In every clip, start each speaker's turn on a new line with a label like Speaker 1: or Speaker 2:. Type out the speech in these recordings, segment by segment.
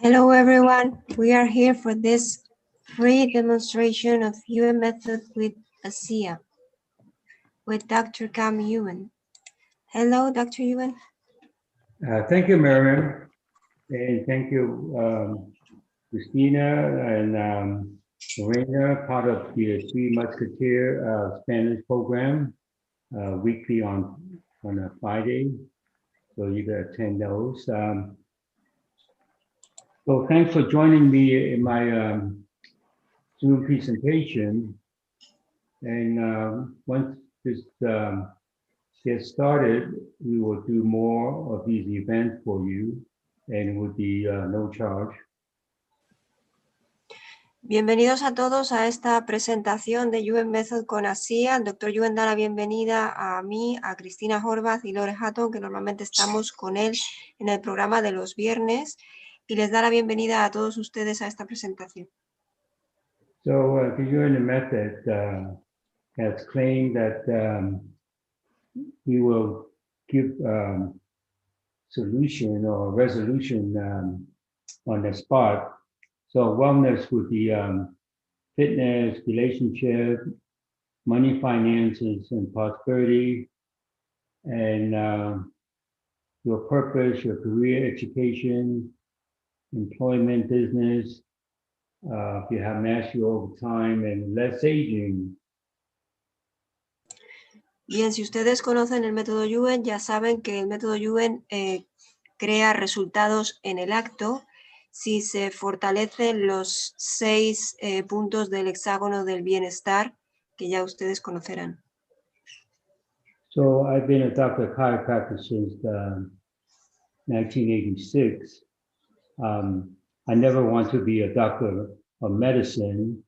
Speaker 1: Hello everyone, we are here for this free demonstration of Yuen Method with ASEA with Dr. Yuen. Hello, Dr. Yuen.
Speaker 2: Thank you, Miriam, and thank you, Christina and Lorena, part of the Three Musketeer Spanish program, weekly on a Friday, so you can attend those. So thanks for joining me in my Zoom presentation. And once this gets started, we will do more of these events for you, and it will be no charge.
Speaker 1: Bienvenidos a todos a esta presentación de Yuen Method con ASEA. El Dr. Yuen da la bienvenida a mí, a Cristina Horvath y Lore Hatton, que normalmente estamos con él en el programa de los viernes, y les da la bienvenida a todos ustedes a esta presentación.
Speaker 2: So the Yuen Method has claimed that he will give solution or resolution on the spot. So wellness would be fitness, relationship, money, finances, and prosperity, and your purpose, your career, education, employment, business, if you have mastery over time, and less aging.
Speaker 1: Bien, si ustedes conocen el método Yuen, ya saben que el método Yuen crea resultados en el acto si se fortalecen los 6 puntos del hexágono del bienestar que ya ustedes conocerán.
Speaker 2: So I've been a doctor of chiropractor since 1986. I never want to be a doctor of medicine.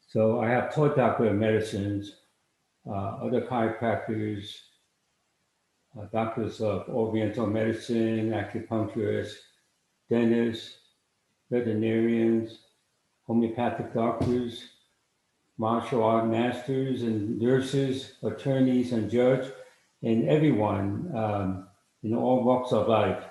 Speaker 2: So I have taught doctor of medicines, other chiropractors, doctors of oriental medicine, acupuncturists, dentists, veterinarians, homeopathic doctors, martial art masters and nurses, attorneys and judges, and everyone in all walks of life.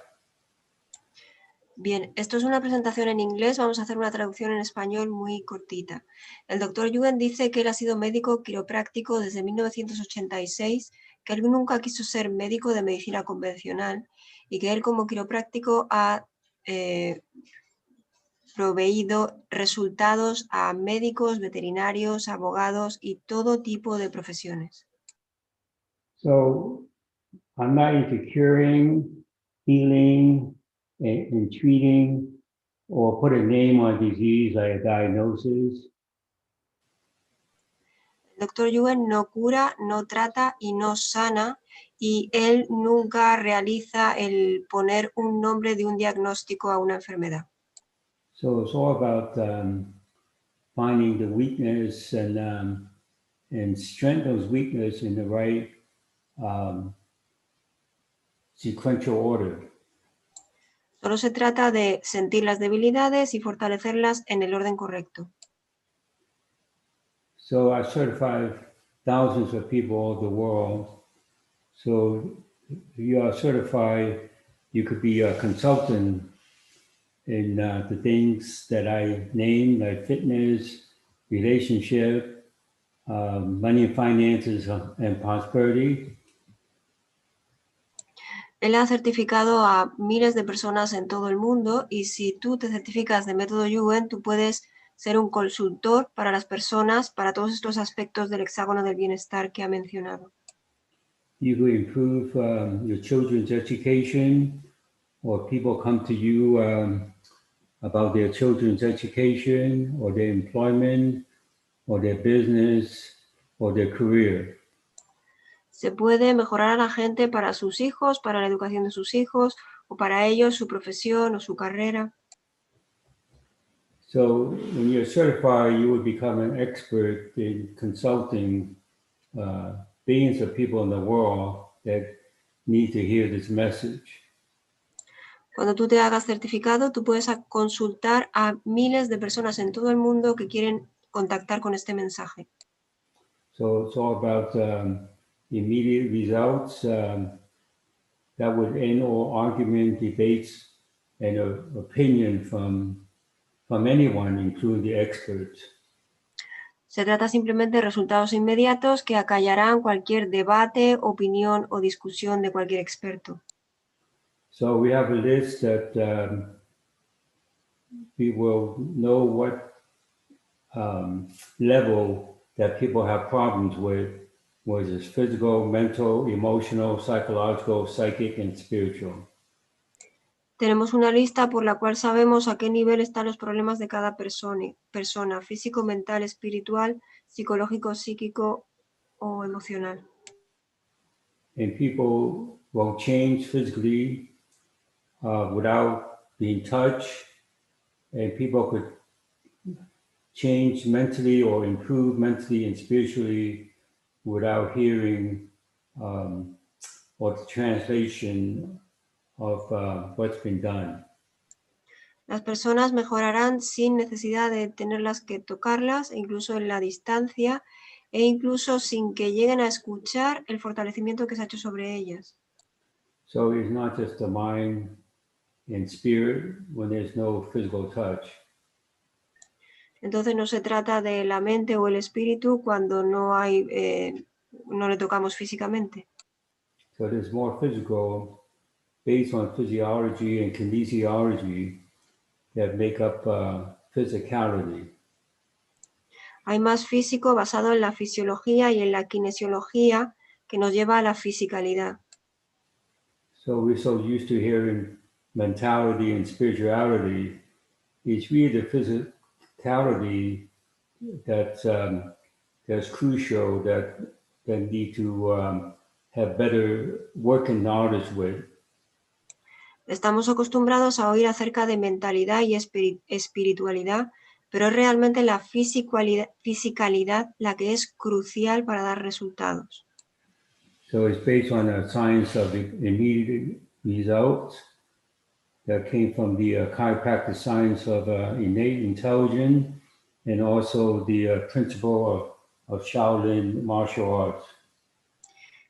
Speaker 1: Bien, esto es una presentación en inglés, vamos a hacer una traducción en español muy cortita. El doctor Yuen dice que él ha sido médico quiropráctico desde 1986, que él nunca quiso ser médico de medicina convencional y que él como quiropráctico ha proveído resultados a médicos, veterinarios, abogados y todo tipo de profesiones.
Speaker 2: So I'm not into curing, healing, and treating, or put a name on disease like a diagnosis.
Speaker 1: El doctor Yuen no cura, no trata y no sana, y él nunca realiza el poner un nombre de un diagnóstico a una enfermedad.
Speaker 2: So it's all about finding the weakness and strengthen those weakness in the right sequential order.
Speaker 1: Solo se trata de sentir las debilidades y fortalecerlas en el orden correcto.
Speaker 2: So I certified thousands of people all over the world. So if you are certified, you could be a consultant in the things that I named, like fitness, relationship, money and finances, and prosperity.
Speaker 1: Él ha certificado a miles de personas en todo el mundo y si tú te certificas de método Yuen, tú puedes ser un consultor para las personas, para todos estos aspectos del hexágono del bienestar que ha mencionado.
Speaker 2: You could improve your children's education, or people come to you about their children's education, or their employment, or their business, or their career.
Speaker 1: Se puede mejorar a la gente para sus hijos, para la educación de sus hijos, o para ellos su profesión o su carrera.
Speaker 2: So when you're certified, you would become an expert in consulting billions of people in the world that need to hear this message.
Speaker 1: Cuando tú te hagas certificado, tú puedes consultar a miles de personas en todo el mundo que quieren contactar con este mensaje.
Speaker 2: So it's all about immediate results that would end all argument, debates, an opinion from anyone, including the experts.
Speaker 1: Se trata simplemente de resultados inmediatos que acallarán cualquier debate, opinión o discusión de cualquier experto.
Speaker 2: So we have a list that we will know what level that people have problems with, whether it's physical, mental, emotional, psychological, psychic, and spiritual.
Speaker 1: Tenemos una lista por la cual sabemos a qué nivel están los problemas de cada persona, físico, mental, espiritual, psicológico, psíquico o emocional.
Speaker 2: And people will change physically without being touched, and people could change mentally or improve mentally and spiritually without hearing or the translation of what's been done.
Speaker 1: Las personas mejorarán sin necesidad de tenerlas que tocarlas, incluso en la distancia, e incluso sin que lleguen a escuchar el fortalecimiento que se ha hecho sobre ellas.
Speaker 2: So it's not just the mind and spirit when there's no physical touch.
Speaker 1: Entonces no se trata de la mente o el espíritu cuando no le tocamos físicamente.
Speaker 2: So there's more physical based on physiology and kinesiology that make up physicality.
Speaker 1: Hay más físico basado en la fisiología y en la kinesiología que nos lleva a la fisicalidad.
Speaker 2: So we're so used to hearing mentality and spirituality. It's really the physicality that's crucial that need to have better working knowledge with.
Speaker 1: Estamos acostumbrados a oír acerca de mentalidad y espiritualidad, pero es realmente la fisicalidad la que es crucial para dar resultados.
Speaker 2: So it's based on a science of immediate results that came from the chiropractic science of innate intelligence and also the principle of Shaolin martial arts.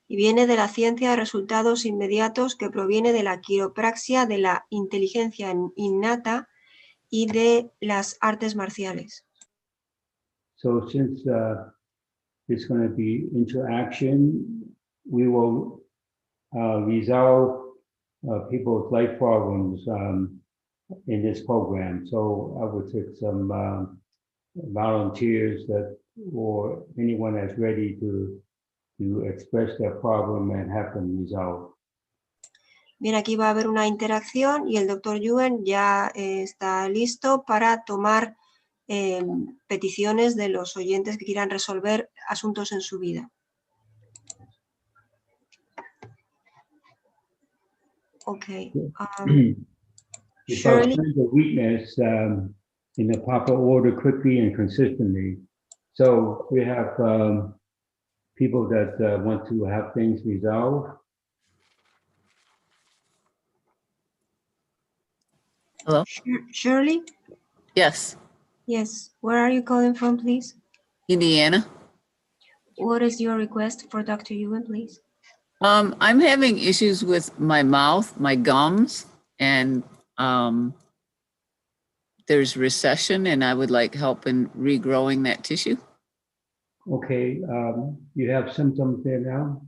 Speaker 1: Y viene de la ciencia de resultados inmediatos que proviene de la quiropraxia, de la inteligencia innata y de las artes marciales.
Speaker 2: So since it's going to be interaction, we will resolve people's life problems in this program. So I would take some volunteers or anyone that's ready to express their problem and have them resolved.
Speaker 1: Bien, aquí va a haber una interacción y el Dr. Yuen ya está listo para tomar peticiones de los oyentes que quieran resolver asuntos en su vida. Okay.
Speaker 2: Because
Speaker 1: Shirley,
Speaker 2: the weakness in the proper order, quickly and consistently. So we have people that want to have things resolved.
Speaker 3: Hello?
Speaker 1: Shirley?
Speaker 3: Yes,
Speaker 1: Yes. Where are you calling from, please?
Speaker 3: Indiana.
Speaker 1: What is your request for Dr. Yuen, please?
Speaker 3: I'm having issues with my mouth, my gums, and there's recession, and I would like help in regrowing that tissue.
Speaker 2: Okay, you have symptoms there now?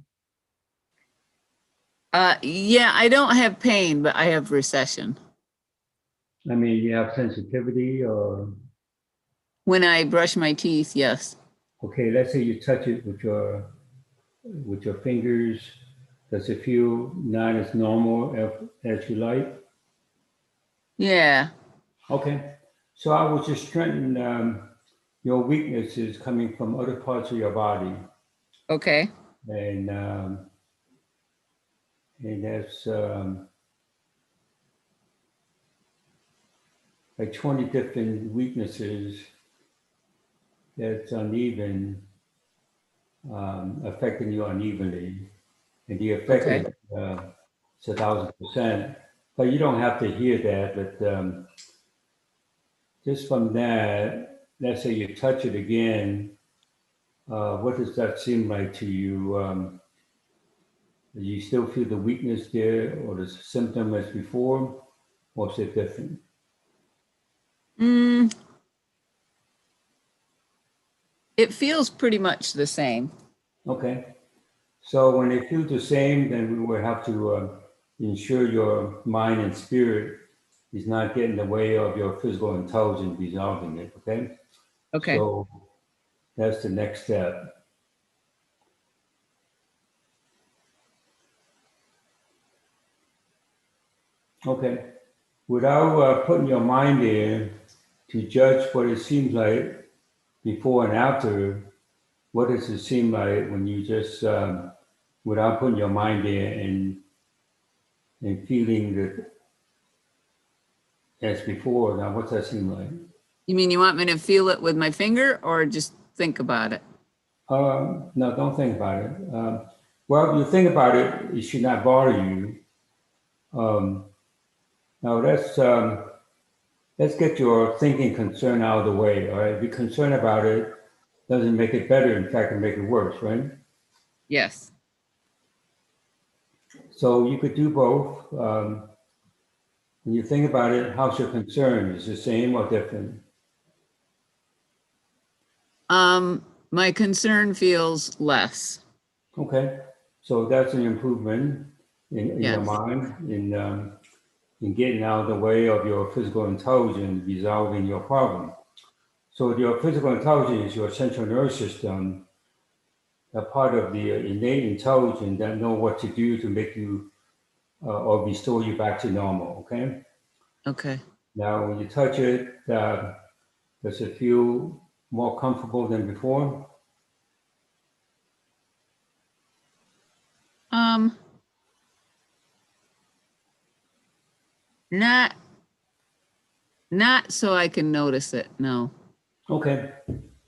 Speaker 3: Yeah, I don't have pain, but I have recession.
Speaker 2: I mean, you have sensitivity or?
Speaker 3: When I brush my teeth, yes.
Speaker 2: Okay, let's say you touch it with your fingers. Does it feel not as normal as you like?
Speaker 3: Yeah.
Speaker 2: Okay, so I would just strengthen your weaknesses coming from other parts of your body.
Speaker 3: Okay.
Speaker 2: And that's like 20 different weaknesses that's uneven, affecting you unevenly. And the effect
Speaker 3: Okay.
Speaker 2: is 1,000%. But you don't have to hear that. But just from that, let's say you touch it again, what does that seem like to you? Do you still feel the weakness there or the symptom as before? or is it different?
Speaker 3: It feels pretty much the same.
Speaker 2: Okay. So when it feels the same, then we will have to ensure your mind and spirit is not getting in the way of your physical intelligence resolving it, okay?
Speaker 3: Okay.
Speaker 2: So that's the next step. Okay. Without putting your mind in to judge what it seems like before and after, what does it seem like when you just, without putting your mind in and feeling that as before, now what's that seem like?
Speaker 3: You mean you want me to feel it with my finger or just think about it?
Speaker 2: No, don't think about it. Well, you think about it, it should not bother you. Now let's get your thinking concern out of the way, all right? Be concerned about it doesn't make it better. In fact, it make it worse, right?
Speaker 3: Yes.
Speaker 2: So you could do both. When you think about it, how's your concern? Is it the same or different?
Speaker 3: My concern feels less.
Speaker 2: Okay, so that's an improvement in your
Speaker 3: Yes.
Speaker 2: mind, in getting out of the way of your physical intelligence, resolving your problem. So your physical intelligence, your central nervous system, a part of the innate intelligence that know what to do to make you or restore you back to normal, okay?
Speaker 3: Okay.
Speaker 2: Now, when you touch it, does it feel more comfortable than before?
Speaker 3: Not so I can notice it, no.
Speaker 2: Okay.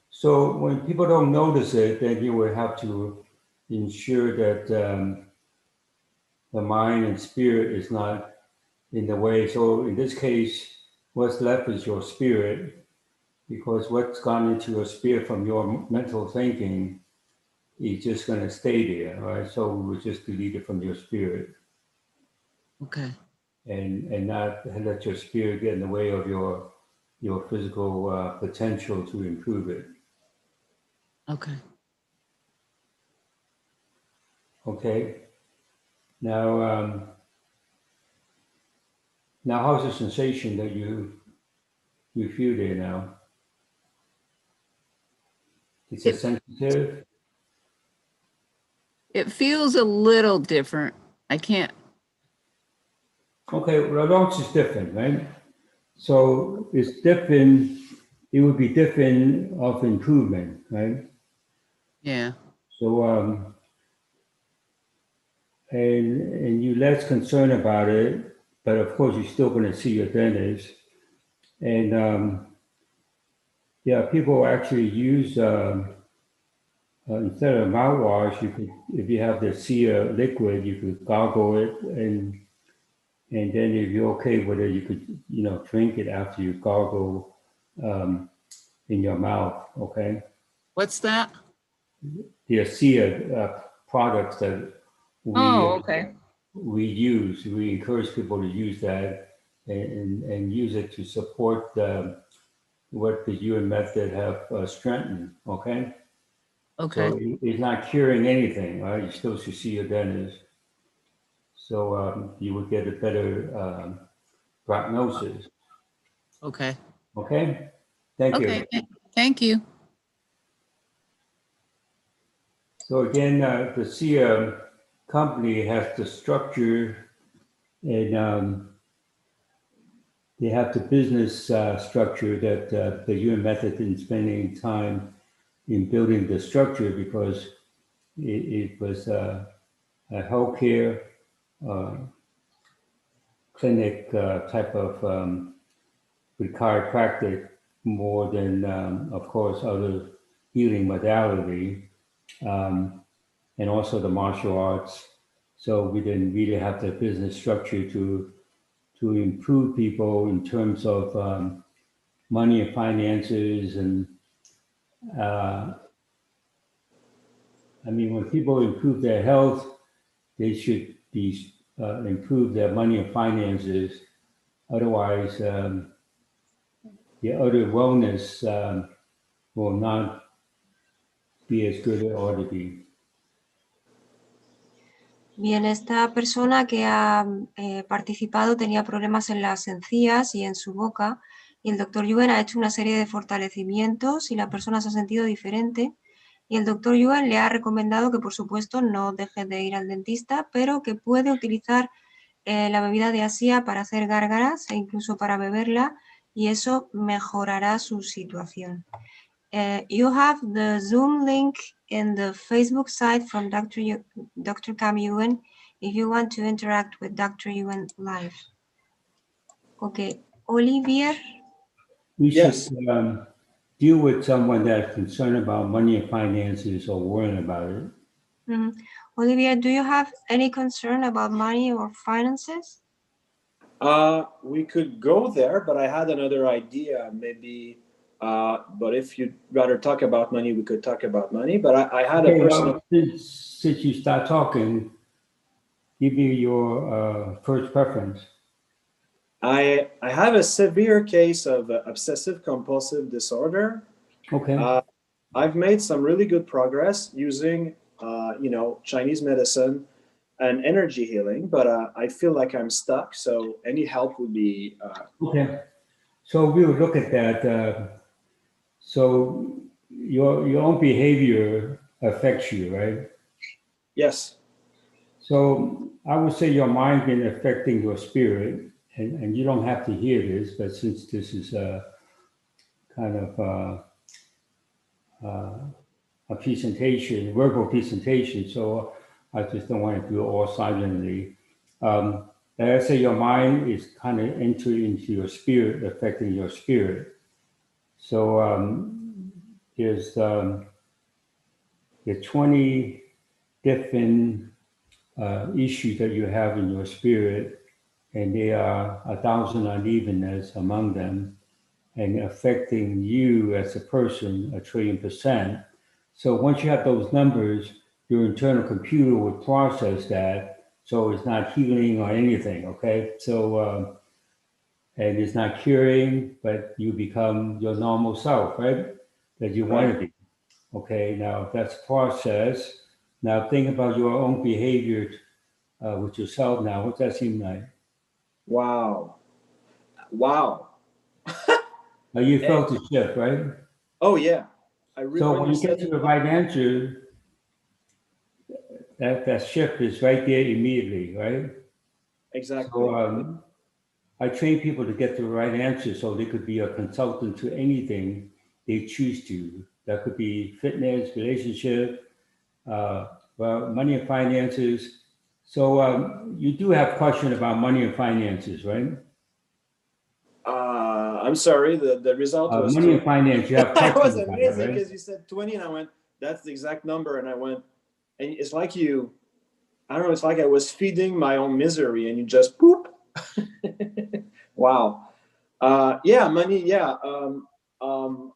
Speaker 2: So when people don't notice it, then you will have to ensure that the mind and spirit is not in the way. So in this case, what's left is your spirit, because what's gone into your spirit from your mental thinking is just going to stay there, right? So we will just delete it from your spirit
Speaker 3: Okay.
Speaker 2: and not let your spirit get in the way of your physical potential to improve it.
Speaker 3: Okay.
Speaker 2: Okay. Now, now how's the sensation that you feel there now? Is it sensitive?
Speaker 3: It feels a little different. I can't.
Speaker 2: Okay, well, launch is different, right? So it's different. It would be different of improvement, right?
Speaker 3: Yeah.
Speaker 2: So and you less concerned about it, but of course you're still going to see your dentist. And yeah, people actually use instead of mouthwash, you could, if you have the ASEA liquid, you could gargle it, and then if you're okay with it, you could, drink it after you gargle in your mouth. Okay,
Speaker 3: What's that?
Speaker 2: the ASEA products that
Speaker 3: Oh,
Speaker 2: we
Speaker 3: okay.
Speaker 2: we use, we encourage people to use that and use it to support what the Yuen method have strengthened. Okay.
Speaker 3: Okay.
Speaker 2: So it's not curing anything, right? You still should see your dentist. So you would get a better prognosis.
Speaker 3: Okay.
Speaker 2: Okay? Thank you.
Speaker 3: Okay. Thank you.
Speaker 2: So again, the ASEA company has the structure and they have the business structure that the Yuen method in spending time in building the structure because it was a healthcare clinic type of with chiropractic more than, of course, other healing modality, and also the martial arts. So we didn't really have the business structure to improve people in terms of money and finances. And I mean, when people improve their health, they should be improve their money and finances Otherwise, the other wellness will not be as good as it ought to be.
Speaker 1: Bien, esta persona que ha participado tenía problemas en las encías y en su boca, y el doctor Yuen ha hecho una serie de fortalecimientos y la persona se ha sentido diferente. Y el doctor Yuen le ha recomendado que, por supuesto, no deje de ir al dentista, pero que puede utilizar la bebida de ASEA para hacer gárgaras e incluso para beberla, y eso mejorará su situación. You have the Zoom link in the Facebook site from Dr. Cam Yuen if you want to interact with Dr. Yuen live. Okay, Olivier.
Speaker 2: We
Speaker 4: Yes.
Speaker 2: should deal with someone that's concerned about money and finances or worrying about it.
Speaker 1: Olivier, do you have any concern about money or finances?
Speaker 4: We could go there, but I had another idea, maybe. But if you'd rather talk about money, we could talk about money. But I had a personal.
Speaker 2: Since you start talking, give me your first preference.
Speaker 4: I have a severe case of obsessive compulsive disorder.
Speaker 2: Okay.
Speaker 4: I've made some really good progress using, Chinese medicine and energy healing, but I feel like I'm stuck. So any help would be.
Speaker 2: Okay. So we will look at that. So your own behavior affects you, right?
Speaker 4: Yes.
Speaker 2: So I would say your mind been affecting your spirit, and you don't have to hear this, but since this is a kind of a presentation, verbal presentation, so I just don't want to do it all silently. Like I say, your mind is kind of entering into your spirit, affecting your spirit. So there's 20 different issues that you have in your spirit, and there are 1,000 unevenness among them, and affecting you as a person 1,000,000,000,000%. So once you have those numbers, your internal computer will process that, so it's not healing or anything, okay? So, and it's not curing, but you become your normal self, right? That you want to be. Okay, now that's process. Now think about your own behavior with yourself now. What's that seem like?
Speaker 4: Wow.
Speaker 2: Now you felt the shift, right?
Speaker 4: Oh yeah.
Speaker 2: So when you get to the right answer, that shift is right there immediately, right?
Speaker 4: Exactly.
Speaker 2: So I train people to get to the right answer so they could be a consultant to anything they choose to. That could be fitness, relationship, money and finances. So you do have question about money and finances, right?
Speaker 4: I'm sorry, the result was
Speaker 2: money and finance. You have
Speaker 4: that was
Speaker 2: questions about it,
Speaker 4: amazing
Speaker 2: right?
Speaker 4: because you said 20 and I went, that's the exact number. And I went, and it's like you, I don't know, it's like I was feeding my own misery and you just poop. Wow. Yeah, money, yeah.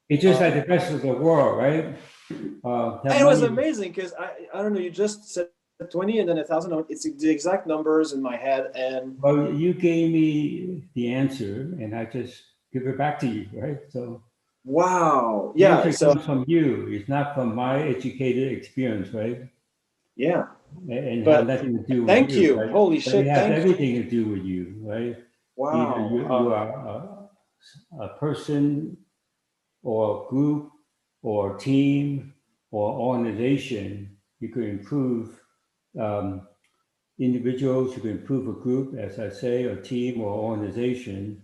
Speaker 2: It's just like the rest of the world, right?
Speaker 4: It was amazing because I don't know, you just said 20 and then 1,000. It's the exact numbers in my head. And
Speaker 2: well, you gave me the answer and I just give it back to you, right? So
Speaker 4: wow.
Speaker 2: the
Speaker 4: Yeah.
Speaker 2: answer
Speaker 4: So
Speaker 2: comes from you. It's not from my educated experience, right?
Speaker 4: yeah.
Speaker 2: And
Speaker 4: But
Speaker 2: have nothing to do with
Speaker 4: thank you.
Speaker 2: right?
Speaker 4: Holy
Speaker 2: But
Speaker 4: shit.
Speaker 2: it has
Speaker 4: Thank you.
Speaker 2: everything to do with you, right?
Speaker 4: Wow.
Speaker 2: Either you are a person or a group or team or organization. You could improve individuals, you can improve a group, as I say, or team or organization.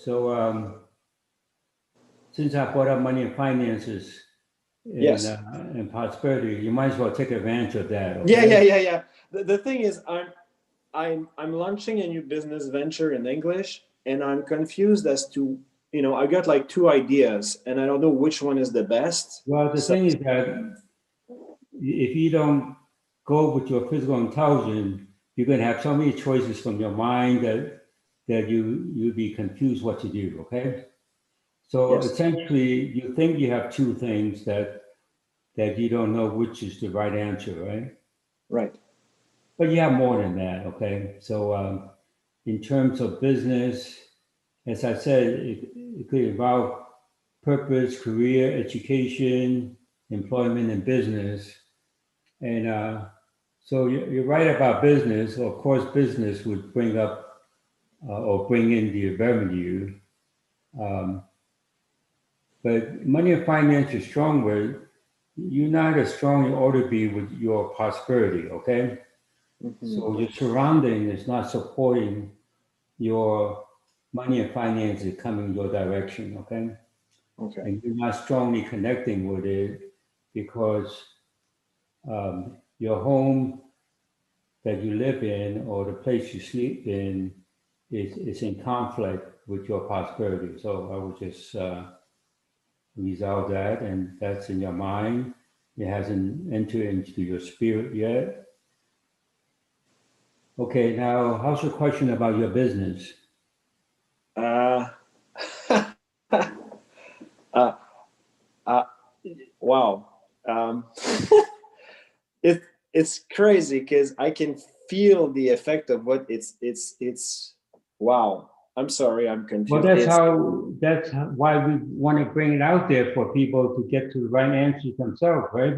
Speaker 2: So since I brought up money and finances
Speaker 4: Yes.
Speaker 2: and prosperity, you might as well take advantage of that. Okay?
Speaker 4: Yeah. The thing is, I'm launching a new business venture in English, and I'm confused as to, I got like two ideas, and I don't know which one is the best.
Speaker 2: Well, the thing is that if you don't go with your physical intelligence, you're going to have so many choices from your mind that you'll be confused what to do, okay? So
Speaker 4: Yes.
Speaker 2: essentially, you think you have two things that you don't know which is the right answer, right?
Speaker 4: Right.
Speaker 2: But you have more than that, okay? So in terms of business, as I said, it could involve purpose, career, education, employment, and business. And so you're right about business. Of course, business would bring up or bring in the revenue. But money and finance is strong with, you're not as strong in order to be with your prosperity, okay?
Speaker 4: Mm-hmm.
Speaker 2: So your surrounding is not supporting your money and finances coming your direction, okay?
Speaker 4: Okay.
Speaker 2: And you're not strongly connecting with it because your home that you live in or the place you sleep in is in conflict with your prosperity. So I would just resolve that, and that's in your mind. It hasn't entered into your spirit yet. Okay, now how's your question about your business?
Speaker 4: Wow. It's crazy because I can feel the effect of what it's wow. I'm sorry, I'm confused.
Speaker 2: Well, that's why we want to bring it out there for people to get to the right answers themselves, right?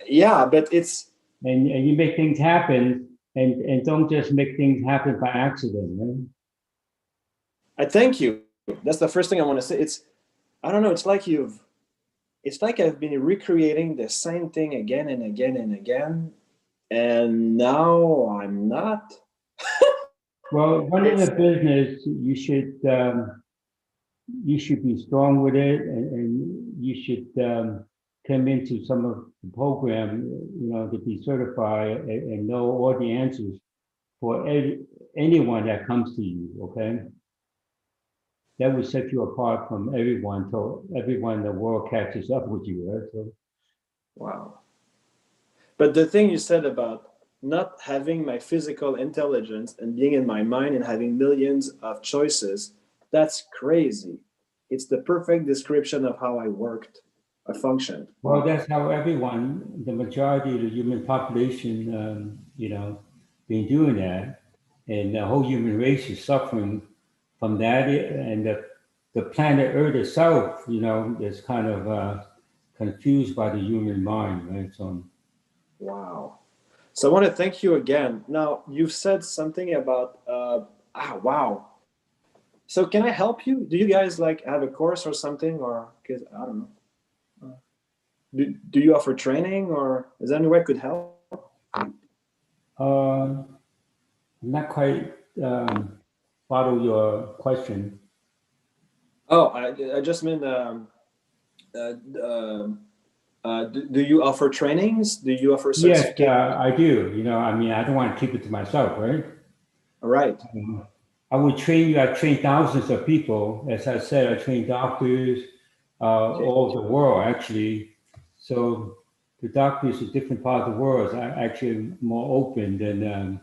Speaker 4: Yeah, but it's
Speaker 2: and you make things happen, and don't just make things happen by accident, right?
Speaker 4: I thank you. That's the first thing I want to say. I don't know, it's like I've been recreating the same thing again and again and again, and now I'm not.
Speaker 2: Well, running a business, you should be strong with it, and you should come into some of the program, to be certified and know all the answers for anyone that comes to you, okay? That would set you apart from everyone till everyone in the world catches up with you, right? So,
Speaker 4: Wow. But the thing you said about not having my physical intelligence and being in my mind and having millions of choices, that's crazy. It's the perfect description of how I worked, I functioned.
Speaker 2: well, that's how everyone, the majority of the human population, been doing that. And the whole human race is suffering from that. And the planet Earth itself, is kind of confused by the human mind, right? So,
Speaker 4: Wow. So I want to thank you again. Now, you've said something about, wow. So can I help you? Do you guys like have a course or something? Or, because I don't know. Do you offer training, or is there any way I could help?
Speaker 2: I'm not quite follow your question.
Speaker 4: Oh, I just mean, do you offer trainings? Do you offer
Speaker 2: Yes,
Speaker 4: certificates?
Speaker 2: I do. I don't want to keep it to myself, right?
Speaker 4: All right.
Speaker 2: I would train you. I train thousands of people. As I said, I train doctors all over the world, actually. So the doctors in different parts of the world are actually more open than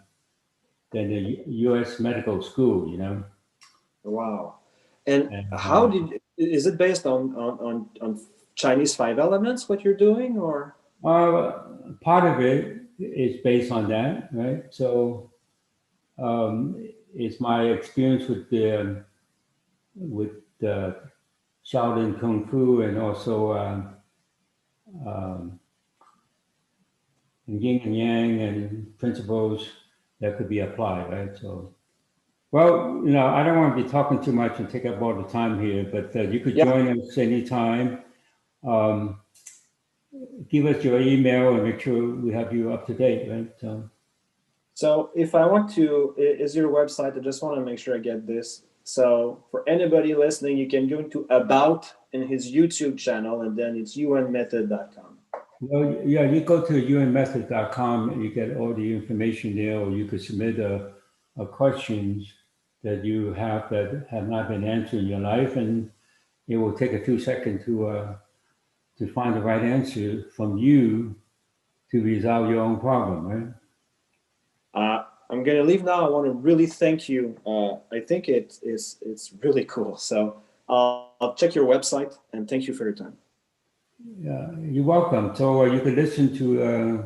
Speaker 2: the U.S. medical school,
Speaker 4: Wow. And
Speaker 2: And
Speaker 4: how is it based on Chinese 5 elements, what you're doing, or?
Speaker 2: part of it is based on that, right? So it's my experience with Shaolin Kung Fu, and also yin and yang and principles that could be applied, right? So, well, I don't want to be talking too much and take up all the time here, but you could join us anytime. Give us your email and make sure we have you up to date, right?
Speaker 4: So if I want to, is your website, I just want to make sure I get this. So for anybody listening, you can go into About in his YouTube channel, and then it's YuenMethod.com.
Speaker 2: Well, yeah, you go to YuenMethod.com and you get all the information there, or you could submit a questions that you have that have not been answered in your life, and it will take a few seconds to find the right answer from you to resolve your own problem, right?
Speaker 4: I'm going to leave now. I want to really thank you. I think it's really cool. So I'll check your website, and thank you for your time.
Speaker 2: Yeah, you're welcome. So you can listen to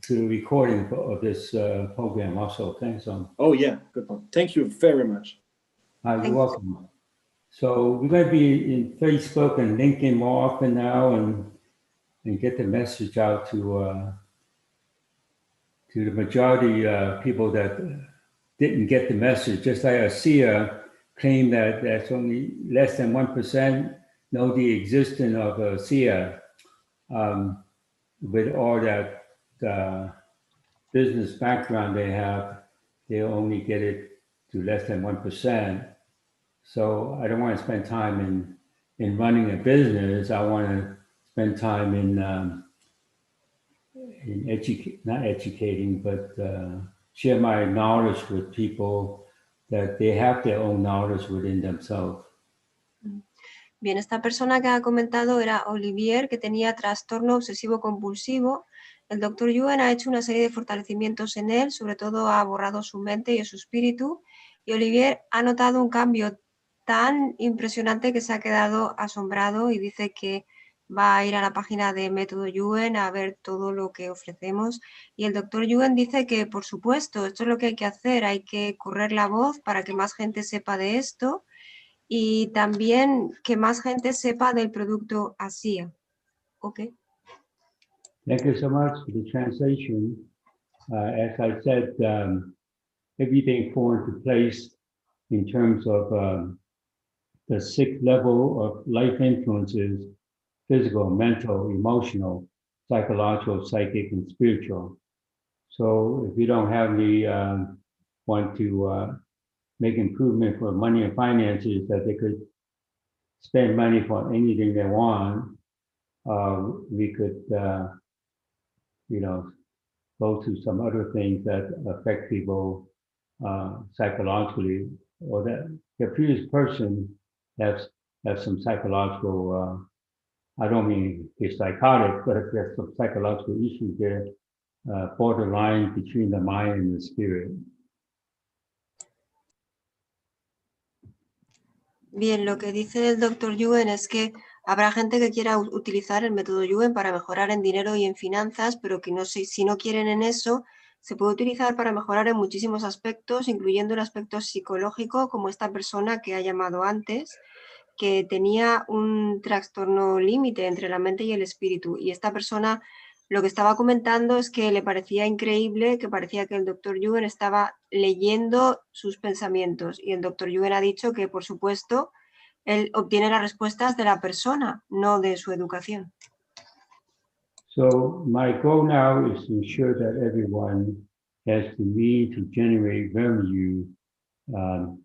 Speaker 2: to the recording of this program also. Thanks.
Speaker 4: Oh yeah, good one. Thank you very much.
Speaker 2: You're welcome. So we're going to be in Facebook and LinkedIn more often now, and get the message out to the majority people that didn't get the message. Just like ASEA claimed that that's only less than 1% know the existence of ASEA. With all that business background they have, they only get it to less than 1%. So I don't want to spend time in running a business. I want to spend time in not educating, but share my knowledge with people that they have their own knowledge within themselves.
Speaker 1: Bien, esta persona que ha comentado era Olivier, que tenía trastorno obsesivo compulsivo. El Dr. Yuen ha hecho una serie de fortalecimientos en él, sobre todo ha borrado su mente y su espíritu. Y Olivier ha notado un cambio tan impresionante que se ha quedado asombrado y dice que va a ir a la página de Método Yuen a ver todo lo que ofrecemos. Y el Dr. Yuen dice que, por supuesto, esto es lo que hay que hacer, hay que correr la voz para que más gente sepa de esto. Y también que más gente sepa del producto ASEA. Okay.
Speaker 2: Thank you so much for the translation. As I said, everything fall into place in terms of the 6th level of life influences: physical, mental, emotional, psychological, psychic, and spiritual. So if you don't have the want to make improvement for money and finances, that they could spend money for anything they want, we could, go to some other things that affect people psychologically, or that the previous person has some psychological, I don't mean he's psychotic, but if there's some psychological issues there, borderline between the mind and the spirit.
Speaker 1: Bien, lo que dice el Dr. Yuen es que habrá gente que quiera utilizar el método Yuen para mejorar en dinero y en finanzas, pero que no sé, si no quieren en eso, se puede utilizar para mejorar en muchísimos aspectos, incluyendo el aspecto psicológico, como esta persona que ha llamado antes, que tenía un trastorno límite entre la mente y el espíritu. Y esta persona lo que estaba comentando es que le parecía increíble, que parecía que el Dr. Yuen estaba leyendo sus pensamientos. Y el Dr. Yuen ha dicho que, por supuesto, él obtiene las respuestas de la persona, no de su educación.
Speaker 2: So my goal now is to ensure that everyone has the means to generate revenue on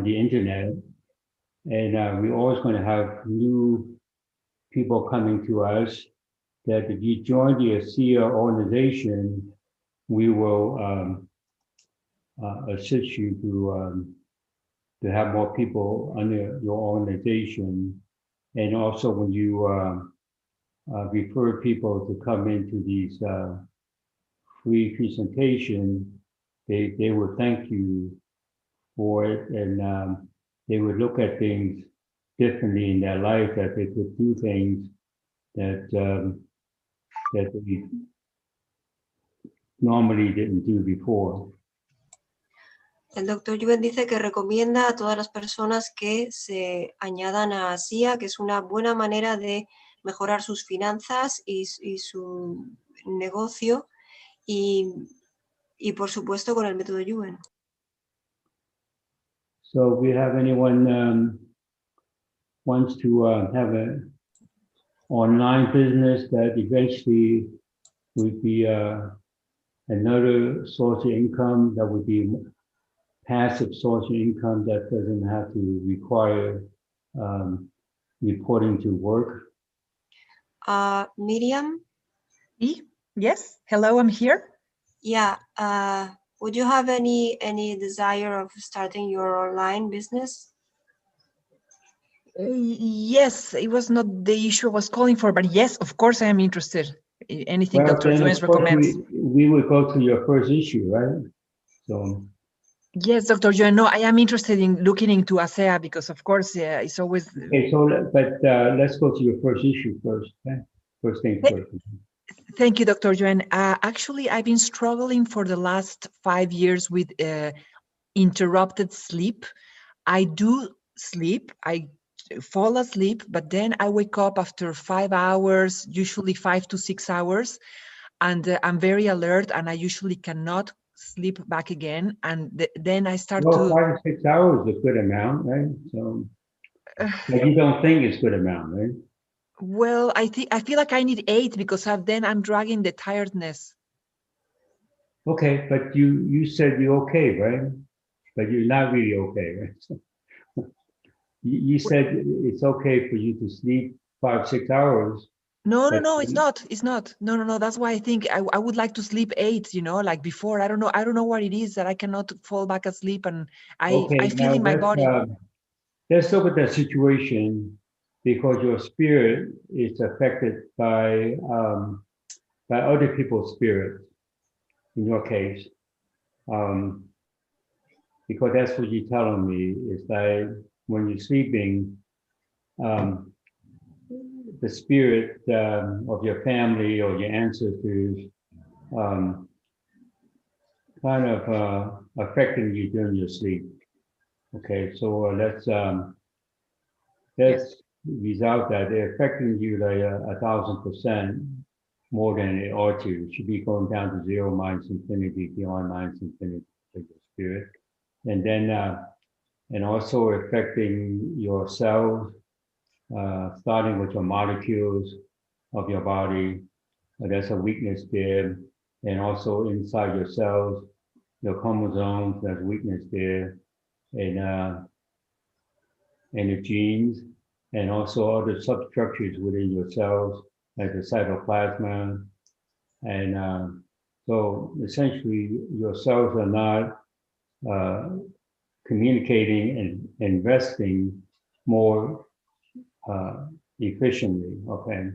Speaker 2: the internet. And we're always going to have new people coming to us, that if you join the ASEA organization, we will assist you to have more people under your organization. And also when you refer people to come into these free presentation, they will thank you for it, and they would look at things differently in their life, that they could do things that that they normally didn't do before.
Speaker 1: El Dr. Yuen dice que recomienda a todas las personas que se añadan a ASEA, que es una buena manera de mejorar sus finanzas y su negocio, y por supuesto con el método Yuen.
Speaker 2: So if we have anyone wants to have an online business that eventually would be another source of income, that would be passive source of income that doesn't have to require reporting to work.
Speaker 1: Miriam?
Speaker 5: Yes, hello, I'm here.
Speaker 1: Yeah, would you have any desire of starting your online business?
Speaker 5: Yes, it was not the issue I was calling for, but yes, of course I am interested in anything Dr. Yuen recommends.
Speaker 2: We would go to your first issue, right? So.
Speaker 5: Yes, Dr. Yuen, no, I am interested in looking into ASEA because, of course, it's always...
Speaker 2: Okay, so, but let's go to your first issue first, okay? First thing first.
Speaker 5: Thank you, Dr. Yuen. Actually, I've been struggling for the last 5 years with interrupted sleep. I do sleep, I fall asleep, but then I wake up after 5 hours, usually 5 to 6 hours, and I'm very alert, and I usually cannot sleep back again. And then I start
Speaker 2: Well,
Speaker 5: to.
Speaker 2: 5 to 6 hours is a good amount, right? So, but you don't think it's good amount, right?
Speaker 5: Well, I feel like I need 8 because then I'm dragging the tiredness.
Speaker 2: Okay, but you said you're okay, right? But you're not really okay, right? So, you said it's okay for you to sleep 5, 6 hours.
Speaker 5: No,
Speaker 2: But
Speaker 5: it's not. It's not. No. That's why I think I would like to sleep 8, like before. I don't know what it is that I cannot fall back asleep, and I
Speaker 2: okay,
Speaker 5: feel
Speaker 2: now
Speaker 5: in my body.
Speaker 2: let's look at the situation because your spirit is affected by other people's spirit. In your case, um, because that's what you're telling me is that when you're sleeping, um, the spirit of your family or your ancestors um, kind of affecting you during your sleep. Okay, so let's resolve that. They're affecting you like 1,000% more than it ought to. It should be going down to zero minus infinity, beyond minus infinity for your spirit. And then, and also affecting your cells, starting with your molecules of your body. There's a weakness there. And also inside your cells, your chromosomes, there's weakness there. And the genes, and also other substructures within your cells, like the cytoplasma. And so essentially, your cells are not communicating and investing more efficiently. Okay,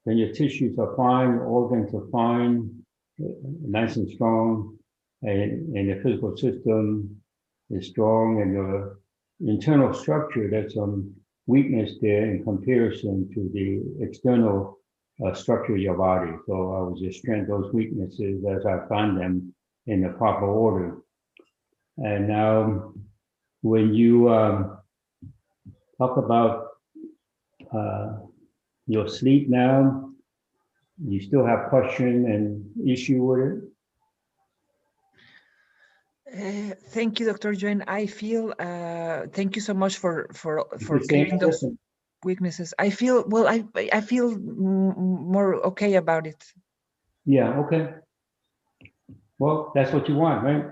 Speaker 2: then your tissues are fine, your organs are fine, nice and strong, and the physical system is strong, and your internal structure, there's some weakness there in comparison to the external structure of your body. So I would just strengthen those weaknesses as I find them in the proper order. And now, when you talk about your sleep now, you still have question and issue with it?
Speaker 5: Thank you, Dr. Yuen. I feel. Thank you so much for
Speaker 2: It's
Speaker 5: clearing those
Speaker 2: different.
Speaker 5: weaknesses. I feel well. I feel more okay about it.
Speaker 2: Yeah, okay. Well, that's what you want, right?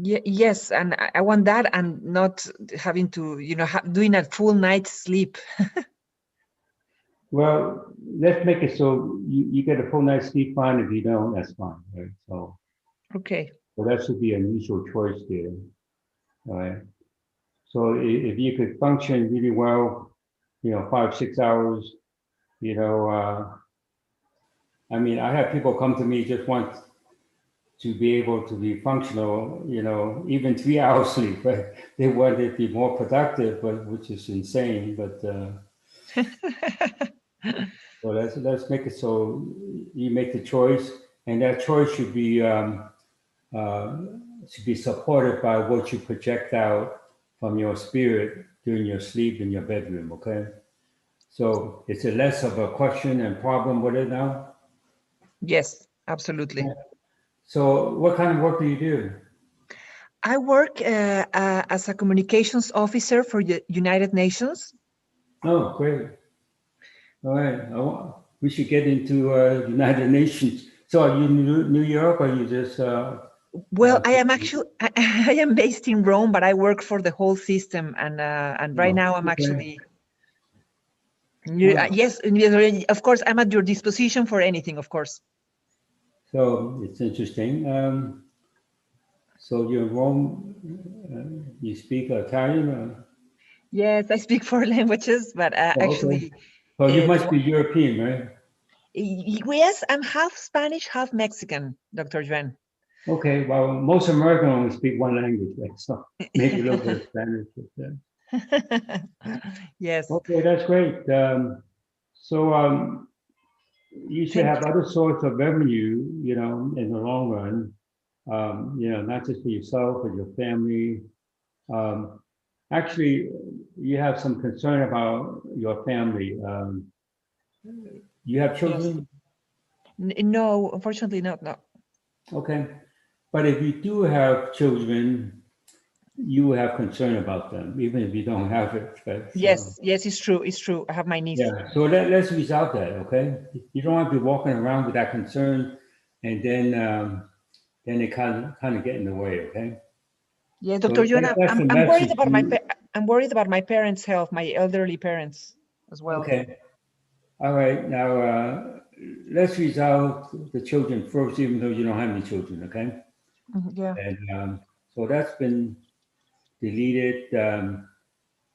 Speaker 5: Yes, and I want that, and not having to, doing a full night's sleep.
Speaker 2: Well, let's make it so you get a full night's sleep fine. If you don't, that's fine, right? So
Speaker 5: Okay.
Speaker 2: that should be a mutual choice there, all right? So if you could function really well, 5, 6 hours, I mean, I have people come to me just want to be able to be functional, even 3 hours sleep, right? They want it to be more productive, but which is insane, but so let's make it so you make the choice, and that choice should be supported by what you project out from your spirit during your sleep in your bedroom. Okay, so it's a less of a question and problem with it now.
Speaker 5: Yes, absolutely.
Speaker 2: So what kind of work do you do?
Speaker 5: I work as a communications officer for the United Nations.
Speaker 2: Oh, great. All right. We should get into United Nations. So are you in New York, or you just?
Speaker 5: Well, I am actually I am based in Rome, but I work for the whole system, and right now I'm actually. Yes, of course, I'm at your disposition for anything, of course.
Speaker 2: So it's interesting. So you're in Rome. You speak Italian? Or?
Speaker 5: Yes, I speak 4 languages, but actually.
Speaker 2: Okay. Well, you must be European, right?
Speaker 5: Yes, I'm half Spanish, half Mexican, Dr. Yuen.
Speaker 2: Okay, well, most Americans only speak one language, right? So maybe a little bit of Spanish. But,
Speaker 5: Yes.
Speaker 2: okay, that's great. So you should have other sorts of revenue, you know, in the long run. You know, not just for yourself, but your family. Actually, you have some concern about your family. You have children?
Speaker 5: No, unfortunately not. No.
Speaker 2: Okay. But if you do have children, you have concern about them, even if you don't have it. Right?
Speaker 5: Yes, yes, it's true. It's true. I have my niece.
Speaker 2: Yeah. So let's resolve that, okay? You don't want to be walking around with that concern, and then it kind of get in the way, okay?
Speaker 5: Yeah,
Speaker 2: So
Speaker 5: Dr. Yuen,
Speaker 2: that's the
Speaker 5: I'm worried
Speaker 2: message.
Speaker 5: about I'm worried about my parents' health, my elderly parents as well.
Speaker 2: Okay. All right. Now let's resolve the children first, even though you don't have any children, okay?
Speaker 5: Yeah.
Speaker 2: And so that's been deleted.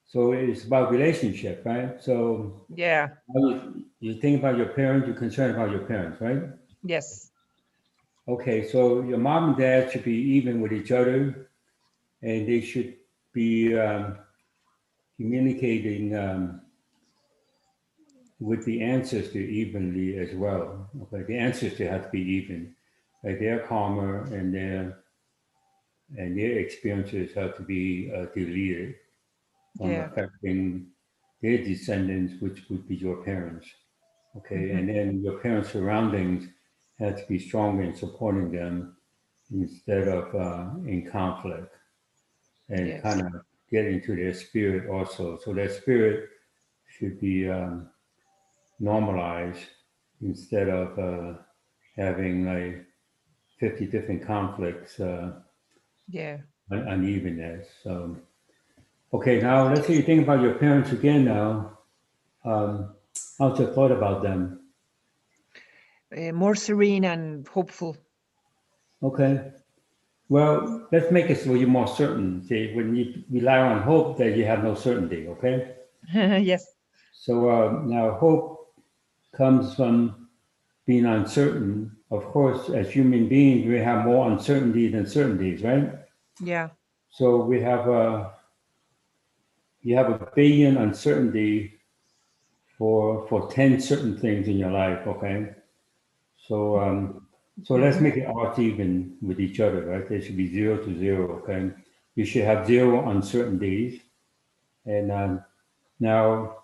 Speaker 2: So it's about relationship, right? So
Speaker 5: Yeah.
Speaker 2: you think about your parents, you're concerned about your parents, right?
Speaker 5: Yes.
Speaker 2: Okay, so your mom and dad should be even with each other, and they should be communicating with the ancestor evenly as well. Okay, the ancestor have to be even. Like they're calmer, and their experiences have to be deleted from
Speaker 5: Yeah.
Speaker 2: affecting their descendants, which would be your parents. Okay, and then your parents' surroundings have to be stronger in supporting them instead of in conflict, and
Speaker 5: Yes.
Speaker 2: kind of get into their spirit also. So their spirit should be normalized instead of having like 50 different conflicts,
Speaker 5: Yeah.
Speaker 2: unevenness. Okay, now let's say you think about your parents again now. How's your thought about them?
Speaker 5: More serene and hopeful.
Speaker 2: Okay. Well, let's make it so you're more certain. See, when you rely on hope, that you have no certainty. Okay.
Speaker 5: Yes.
Speaker 2: So now hope comes from being uncertain. Of course, as human beings, we have more uncertainty than certainties, right?
Speaker 5: Yeah.
Speaker 2: So you have a billion uncertainty for 10 certain things in your life. Okay. So let's make it odds even with each other, right? There should be 0 to 0. Okay. You should have 0 uncertainties. And now,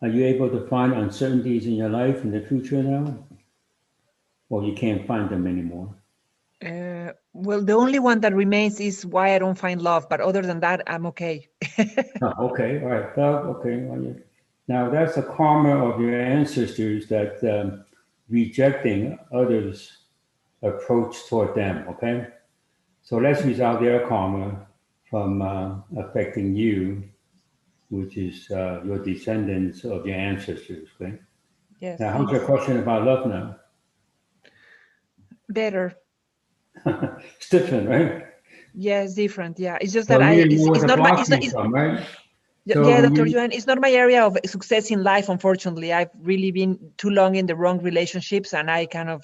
Speaker 2: are you able to find uncertainties in your life in the future now? Or you can't find them anymore?
Speaker 5: Well, the only one that remains is why I don't find love. But other than that, I'm okay.
Speaker 2: Okay, all right. Well, okay. Well, now, that's a karma of your ancestors that rejecting others' approach toward them, okay? So let's resolve their karma from affecting you, which is your descendants of your ancestors, okay?
Speaker 5: Yes.
Speaker 2: Now, how's your question about love now?
Speaker 5: Better.
Speaker 2: It's different, right?
Speaker 5: Yes, different. Yeah. It's just
Speaker 2: So
Speaker 5: that
Speaker 2: you didn't know where
Speaker 5: it's
Speaker 2: the
Speaker 5: not my,
Speaker 2: block came from, right?
Speaker 5: yeah,
Speaker 2: So
Speaker 5: Dr. Yuen, it's not my area of success in life, unfortunately. I've really been too long in the wrong relationships, and I kind of,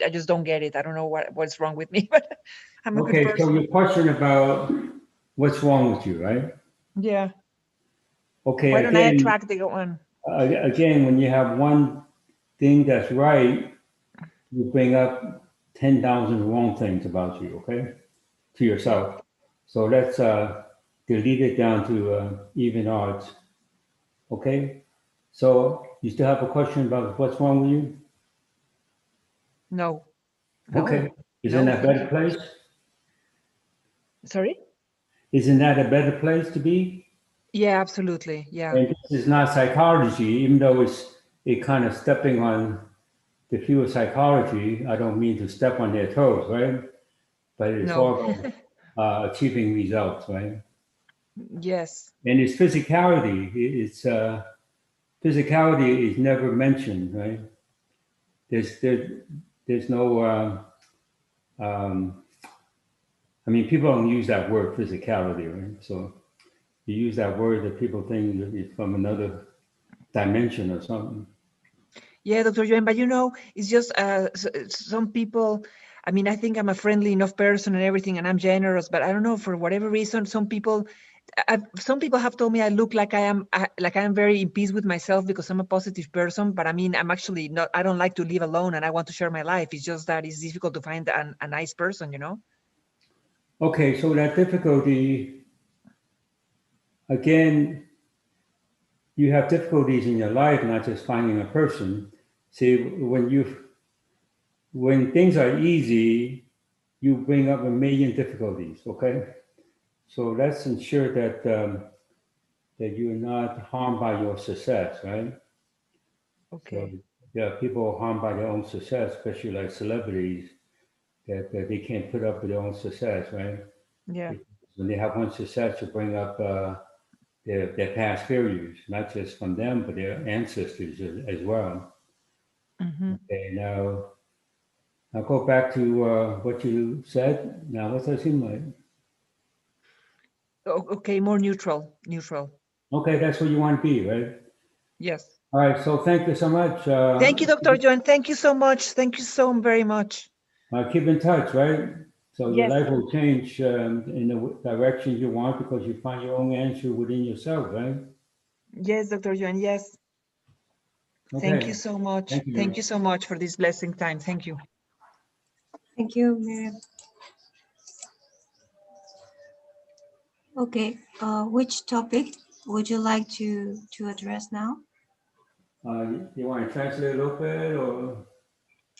Speaker 5: I just don't get it. I don't know what's wrong with me, but I'm a good
Speaker 2: okay,
Speaker 5: person.
Speaker 2: so your question about what's wrong with you, right?
Speaker 5: Yeah.
Speaker 2: Okay,
Speaker 5: Why don't I attract the one?
Speaker 2: again, when you have one thing that's right, you bring up 10,000 wrong things about you, okay, to yourself. So let's delete it down to even odds, okay? So you still have a question about what's wrong with you?
Speaker 5: No.
Speaker 2: Okay, isn't
Speaker 5: No,
Speaker 2: that a
Speaker 5: thank
Speaker 2: better
Speaker 5: you.
Speaker 2: place?
Speaker 5: Sorry?
Speaker 2: Isn't that a better place to be?
Speaker 5: Yeah, absolutely. Yeah.
Speaker 2: And this is not psychology, even though it kind of stepping on the field of psychology. I don't mean to step on their toes, right? But it's
Speaker 5: No.
Speaker 2: all about achieving results, right?
Speaker 5: Yes.
Speaker 2: And it's physicality. Physicality is never mentioned, right? There's no. I mean, people don't use that word physicality, right? So you use that word that people think that it's from another dimension or something.
Speaker 5: Yeah, Dr. Yuen, but it's just some people, I mean, I think I'm a friendly enough person and everything, and I'm generous, but I don't know, for whatever reason, some people some people have told me I look like I am very in peace with myself because I'm a positive person, but I mean, I'm actually not. I don't like to live alone, and I want to share my life. It's just that it's difficult to find a nice person, you know.
Speaker 2: Okay, so that difficulty, again, you have difficulties in your life, not just finding a person. See, when things are easy, you bring up a million difficulties, okay? So let's ensure that that you're not harmed by your success, right?
Speaker 5: Okay.
Speaker 2: So there are people harmed by their own success, especially like celebrities, that they can't put up with their own success, right?
Speaker 5: Yeah.
Speaker 2: When they have one success, to bring up their past failures, not just from them, but their ancestors as well.
Speaker 5: Mm-hmm.
Speaker 2: Okay, now I'll go back to what you said. Now, what does it seem like?
Speaker 5: Okay, more neutral. Neutral.
Speaker 2: Okay, that's what you want to be, right?
Speaker 5: Yes.
Speaker 2: All right, so thank you so much.
Speaker 5: Thank you, Dr. Yuen. Thank you so much. Thank you so very much.
Speaker 2: Keep in touch, right? So your
Speaker 5: Yes.
Speaker 2: life will change in the direction you want because you find your own answer within yourself, right?
Speaker 5: Yes, Dr. Yuen. Yes.
Speaker 2: Okay.
Speaker 5: Thank you so much.
Speaker 2: Thank you.
Speaker 5: Thank you so much for this blessing time. Thank you.
Speaker 1: Thank you, Miriam. Okay, which topic would you like to address now?
Speaker 2: You want to translate a little bit or?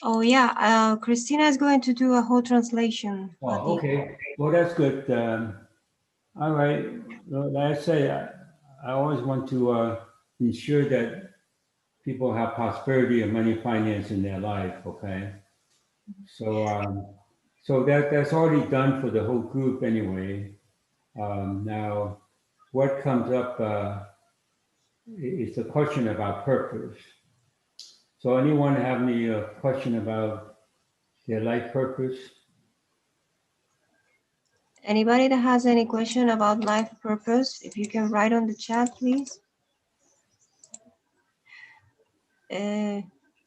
Speaker 1: Oh yeah, Christina is going to do a whole translation.
Speaker 2: Oh, okay. Well, that's good. All right. Well, like I say, I always want to ensure that people have prosperity and money, finance in their life. Okay. So, so that's already done for the whole group anyway. Now, what comes up is the question about purpose. So, anyone have any question about their life purpose?
Speaker 1: Anybody that has any question about life purpose, if you can write on the chat, please.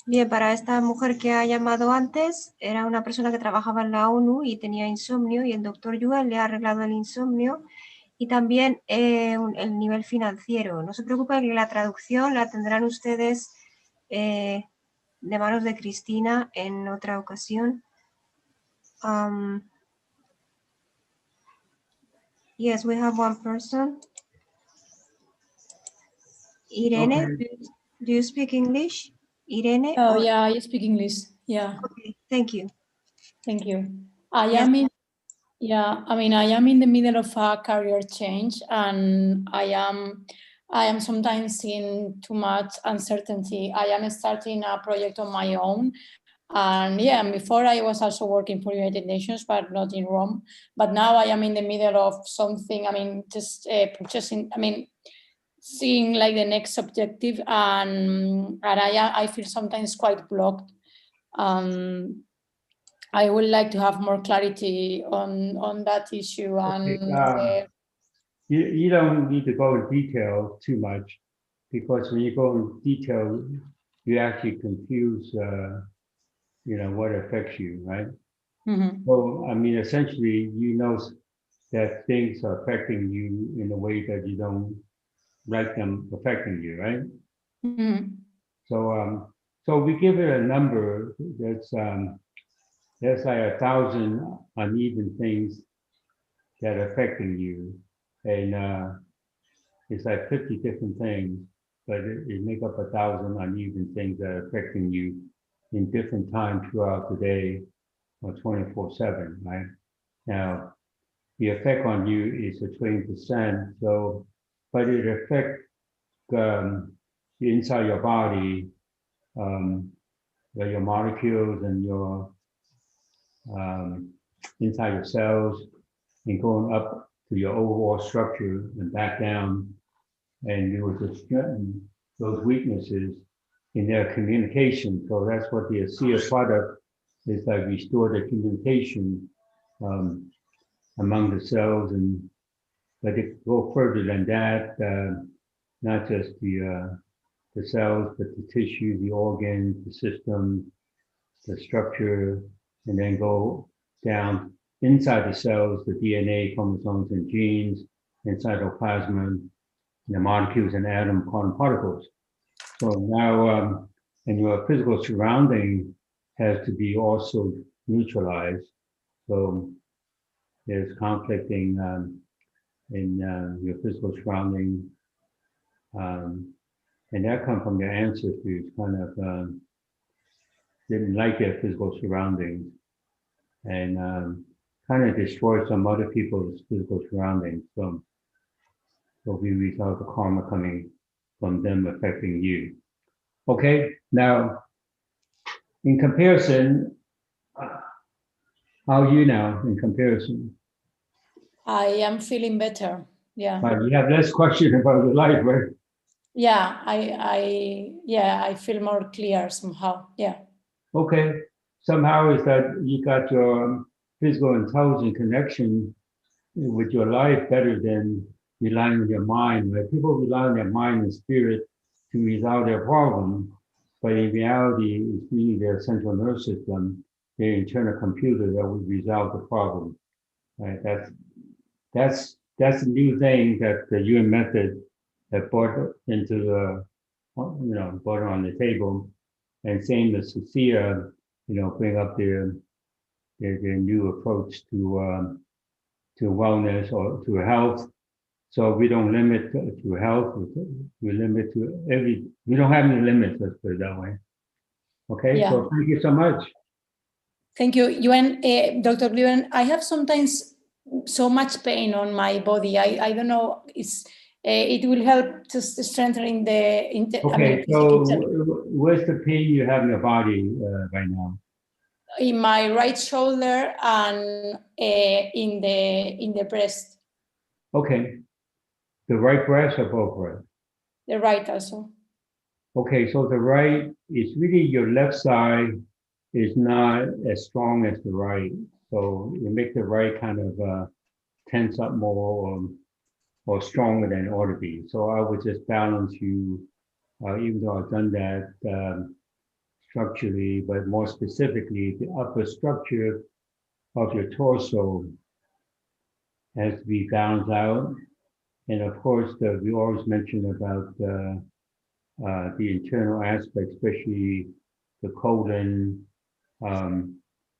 Speaker 1: Bien, para esta mujer que ha llamado antes, era una persona que trabajaba en la ONU y tenía insomnio y el doctor Yuen le ha arreglado el insomnio y también el nivel financiero. No se preocupen que la traducción la tendrán ustedes de manos de Cristina en otra ocasión. Yes, we have one person. Irene,
Speaker 2: Okay.
Speaker 1: do you speak English? Irene?
Speaker 6: Oh, yeah, I speak English. Yeah.
Speaker 1: Okay, thank you.
Speaker 6: Thank you. I
Speaker 1: Yes.
Speaker 6: am in, yeah, I mean, I am in the middle of a career change, and I am sometimes seeing too much uncertainty. I am starting a project on my own. And yeah, before I was also working for United Nations, but not in Rome. But now I am in the middle of something, I mean, just purchasing, I mean, seeing like the next objective, and I feel sometimes quite blocked. I would like to have more clarity on that issue. And
Speaker 2: You don't need to go in detail too much, because when you go in detail, you actually confuse, what affects you, right?
Speaker 6: Mhm.
Speaker 2: So, I mean, essentially, you know that things are affecting you in a way that you don't like them affecting you, right?
Speaker 6: Mhm.
Speaker 2: So we give it a number that's like 1,000 uneven things that are affecting you, and it's like 50 different things, but it make up 1,000 uneven things that are affecting you in different times throughout the day or 24/7, right? Now, the effect on you is a 20%, so, but it affects inside your body, your molecules and your inside your cells, and going up to your overall structure and back down, and you would just strengthen those weaknesses in their communication. So that's what the ASEA product is, like restore the communication among the cells, and but it go further than that, not just the cells, but the tissue, the organs, the system, the structure, and then go down inside the cells, the DNA, chromosomes, and genes, and cytoplasm, the molecules and atom quantum particles. So now, and your physical surrounding has to be also neutralized. So there's conflicting in your physical surrounding, and that comes from your ancestors, kind of didn't like their physical surroundings, and kind of destroyed some other people's physical surroundings. So we result the karma coming from them affecting you. Okay, now in comparison, how are you now in comparison?
Speaker 6: I am feeling better. Yeah.
Speaker 2: You have less question about your life, right?
Speaker 6: Yeah, I feel more clear somehow. Yeah.
Speaker 2: Okay, somehow is that you got your physical intelligent connection with your life better than relying on your mind. Right? People rely on their mind and spirit to resolve their problem, but in reality, it's really their central nervous system, their internal computer that will resolve the problem. Right? That's a new thing that the Yuen method that brought into the, brought on the table, and same as ASEA, bring up their new approach to wellness or to health. So we don't limit to health. We limit to we don't have any limits. Let's put it that way. Okay.
Speaker 6: Yeah.
Speaker 2: So thank you so much.
Speaker 6: Thank you, Yuen. Dr. Yuen, I have sometimes so much pain on my body. I don't know. It will help to strengthening the.
Speaker 2: Okay. So where's the pain you have in your body right now?
Speaker 6: In my right shoulder and in the breast.
Speaker 2: Okay. The right breast or both breasts?
Speaker 6: The right also.
Speaker 2: Okay, so the right is really your left side is not as strong as the right. So you make the right kind of tense up more or stronger than it ought to be. So I would just balance you, even though I've done that structurally, but more specifically, the upper structure of your torso has to be balanced out. And of course, we always mention about the internal aspects, especially the colon, that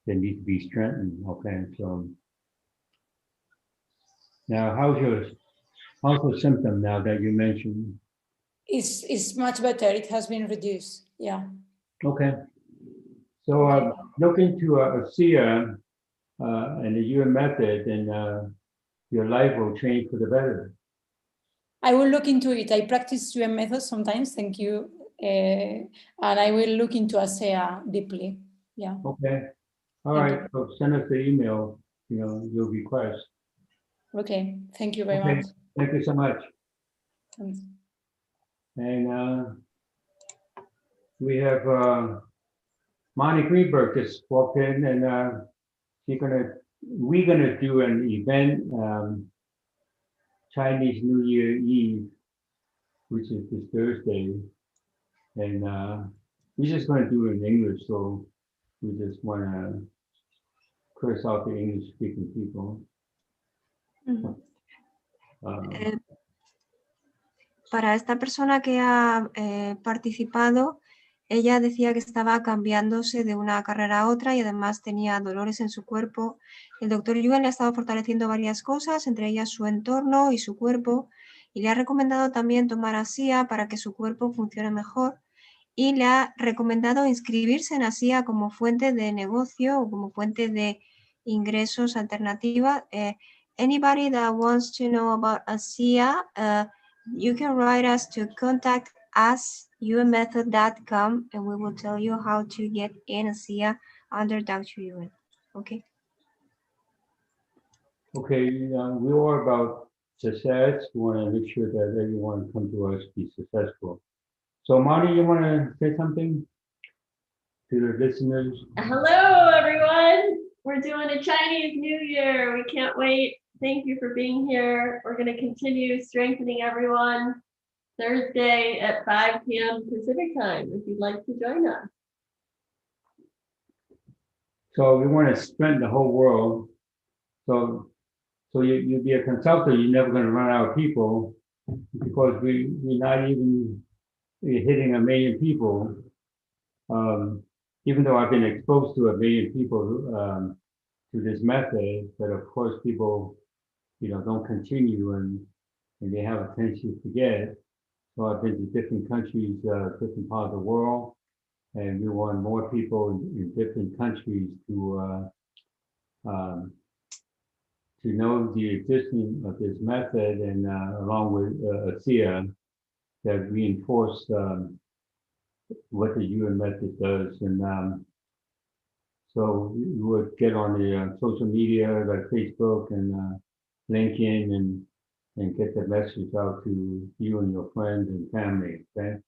Speaker 2: need to be strengthened. Okay, so now how's the symptom now that you mentioned?
Speaker 6: It's much better. It has been reduced. Yeah.
Speaker 2: Okay. So look into ASEA and the Yuen method, and your life will change for the better.
Speaker 6: I will look into it. I practice Yuen method sometimes. Thank you. And I will look into ASEA deeply. Yeah.
Speaker 2: Okay. All right. So send us the email, your request.
Speaker 6: Okay. Thank you very much.
Speaker 2: Thank you so much.
Speaker 6: Thanks.
Speaker 2: And we have Monty Greenberg just walked in, and we're gonna do an event, Chinese New Year Eve, which is this Thursday, and we're just gonna do it in English. So we just wanna curse out the English-speaking people.
Speaker 1: Para esta persona que ha participado, ella decía que estaba cambiándose de una carrera a otra y además tenía dolores en su cuerpo. El doctor Yuen le ha estado fortaleciendo varias cosas, entre ellas su entorno y su cuerpo, y le ha recomendado también tomar ASEA para que su cuerpo funcione mejor, y le ha recomendado inscribirse en ASEA como fuente de negocio o como fuente de ingresos alternativa. Anybody that wants to know about ASEA, you can write us to contact us YuenMethod.com, and we will tell you how to get in ASEA under Dr. Yuen. Okay.
Speaker 2: Okay, we are about success. We want to make sure that everyone come to us be successful. So Marty, you want to say something to the listeners?
Speaker 7: Hello, everyone. We're doing a Chinese New Year. We can't wait. Thank you for being here. We're going to continue strengthening everyone Thursday at 5 p.m. Pacific time, if you'd like to join us.
Speaker 2: So we want to strengthen the whole world. So So you be a consultant, you're never going to run out of people because we're not even hitting 1 million people. Even though I've been exposed to 1 million people through this method, but of course people, don't continue and they have a tendency to forget. So I've been to different countries, different parts of the world, and we want more people in different countries to know the existence of this method, and along with ASEA, that reinforce what the Yuen method does. And so we would get on the social media like Facebook and LinkedIn and get the message out to you and your friends and family, okay?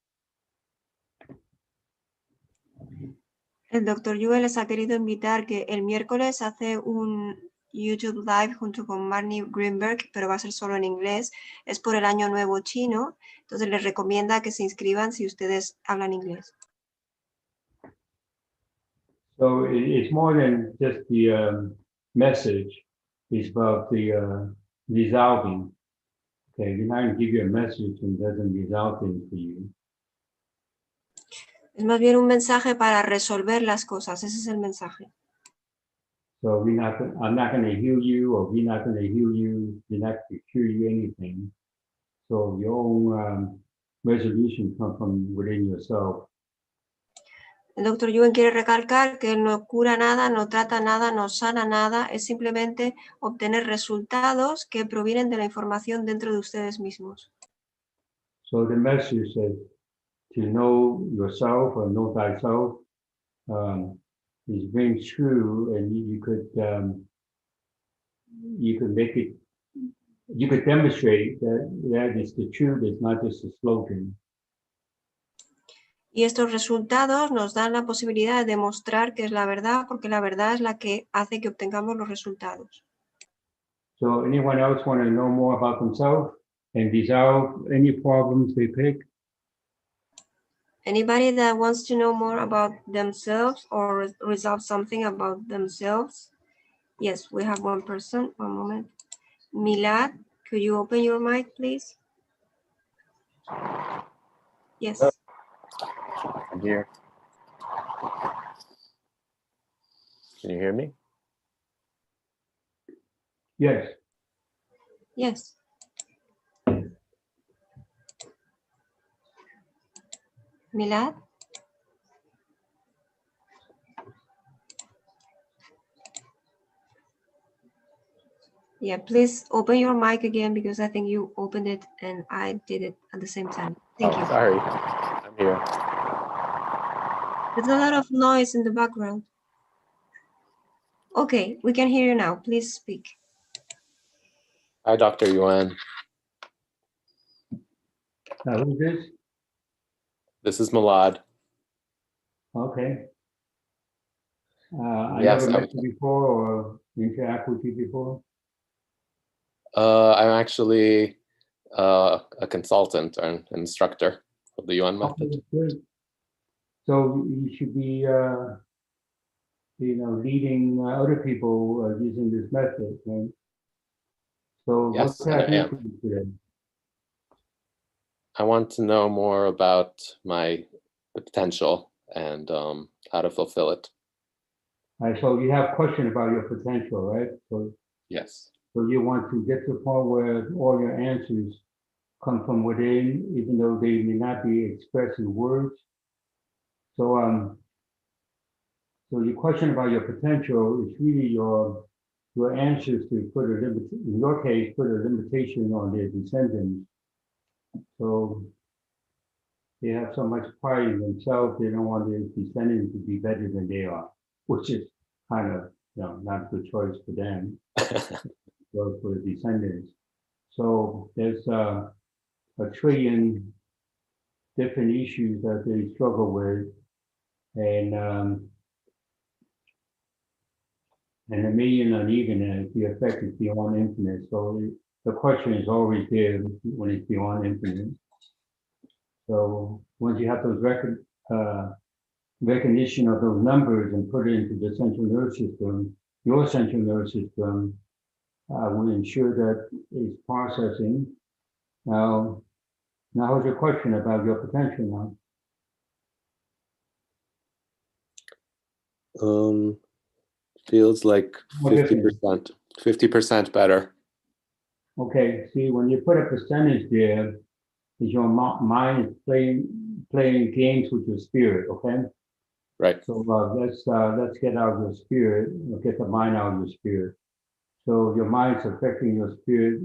Speaker 1: El doctor Yuen les ha querido invitar que el miércoles hace un YouTube Live junto con Marnie Greenberg, pero va a ser solo en inglés. Es por el Año Nuevo Chino, entonces les recomienda que se inscriban si ustedes hablan inglés.
Speaker 2: So it's more than just the message. It's about the resolving. Okay, we're not going to give you a message and doesn't resolve things for you.
Speaker 1: Es más bien un mensaje para resolver las cosas. Ese es el mensaje.
Speaker 2: So I'm not going to heal you, or we're not going to heal you. We're not going to cure you anything. So your own resolution comes from within yourself.
Speaker 1: El doctor Yuen quiere recalcar que él no cura nada, no trata nada, no sana nada. Es simplemente obtener resultados que provienen de la información dentro de ustedes mismos.
Speaker 2: So the message is to know yourself or know thyself is very true, and you could make it, you could demonstrate that is the truth. It's not just a slogan.
Speaker 1: Y estos resultados nos dan la posibilidad de demostrar que es la verdad, porque la verdad es la que hace que obtengamos los resultados.
Speaker 2: So anyone else want to know more about themselves and resolve any problems they pick?
Speaker 1: Anybody that wants to know more about themselves or resolve something about themselves? Yes, we have one person. One moment. Milad, could you open your mic, please? Yes.
Speaker 8: I'm here. Can you hear me?
Speaker 2: Yes.
Speaker 1: Yes. Milad? Yeah, please open your mic again because I think you opened it and I did it at the same time. Thank you.
Speaker 8: Sorry. I'm here.
Speaker 1: There's a lot of noise in the background. Okay, we can hear you now. Please speak.
Speaker 8: Hi, Dr. Yuen.
Speaker 2: Who's this?
Speaker 8: This is Milad.
Speaker 2: Okay. I
Speaker 8: Yes,
Speaker 2: never met you before or interact with you before.
Speaker 8: I'm actually a consultant or an instructor of the Yuen Method.
Speaker 2: Okay, good. So you should be, leading other people using this method, right? So
Speaker 8: Yes,
Speaker 2: what can I
Speaker 8: and I
Speaker 2: do
Speaker 8: am.
Speaker 2: for you today?
Speaker 8: I want to know more about my potential and how to fulfill it.
Speaker 2: All right, so you have a question about your potential, right?
Speaker 8: Yes.
Speaker 2: So you want to get to the point where all your answers come from within, even though they may not be expressed in words. So so your question about your potential is really your answers to put a limit, in your case, put a limitation on their descendants. So they have so much pride in themselves, they don't want their descendants to be better than they are, which is kind of not a good choice for them, or for the descendants. So there's a trillion different issues that they struggle with, and 1 million unevenness, the effect is beyond infinite. So the question is always there when it's beyond infinite. So once you have those recognition of those numbers and put it into the central nervous system, your central nervous system, we ensure that it's processing. Now what's your question about your potential now?
Speaker 8: Feels like
Speaker 2: What difference?
Speaker 8: 50% better.
Speaker 2: Okay, see, when you put a percentage there, is your mind playing games with your spirit, okay?
Speaker 8: Right.
Speaker 2: So let's get out of your spirit, get the mind out of your spirit. So your mind's affecting your spirit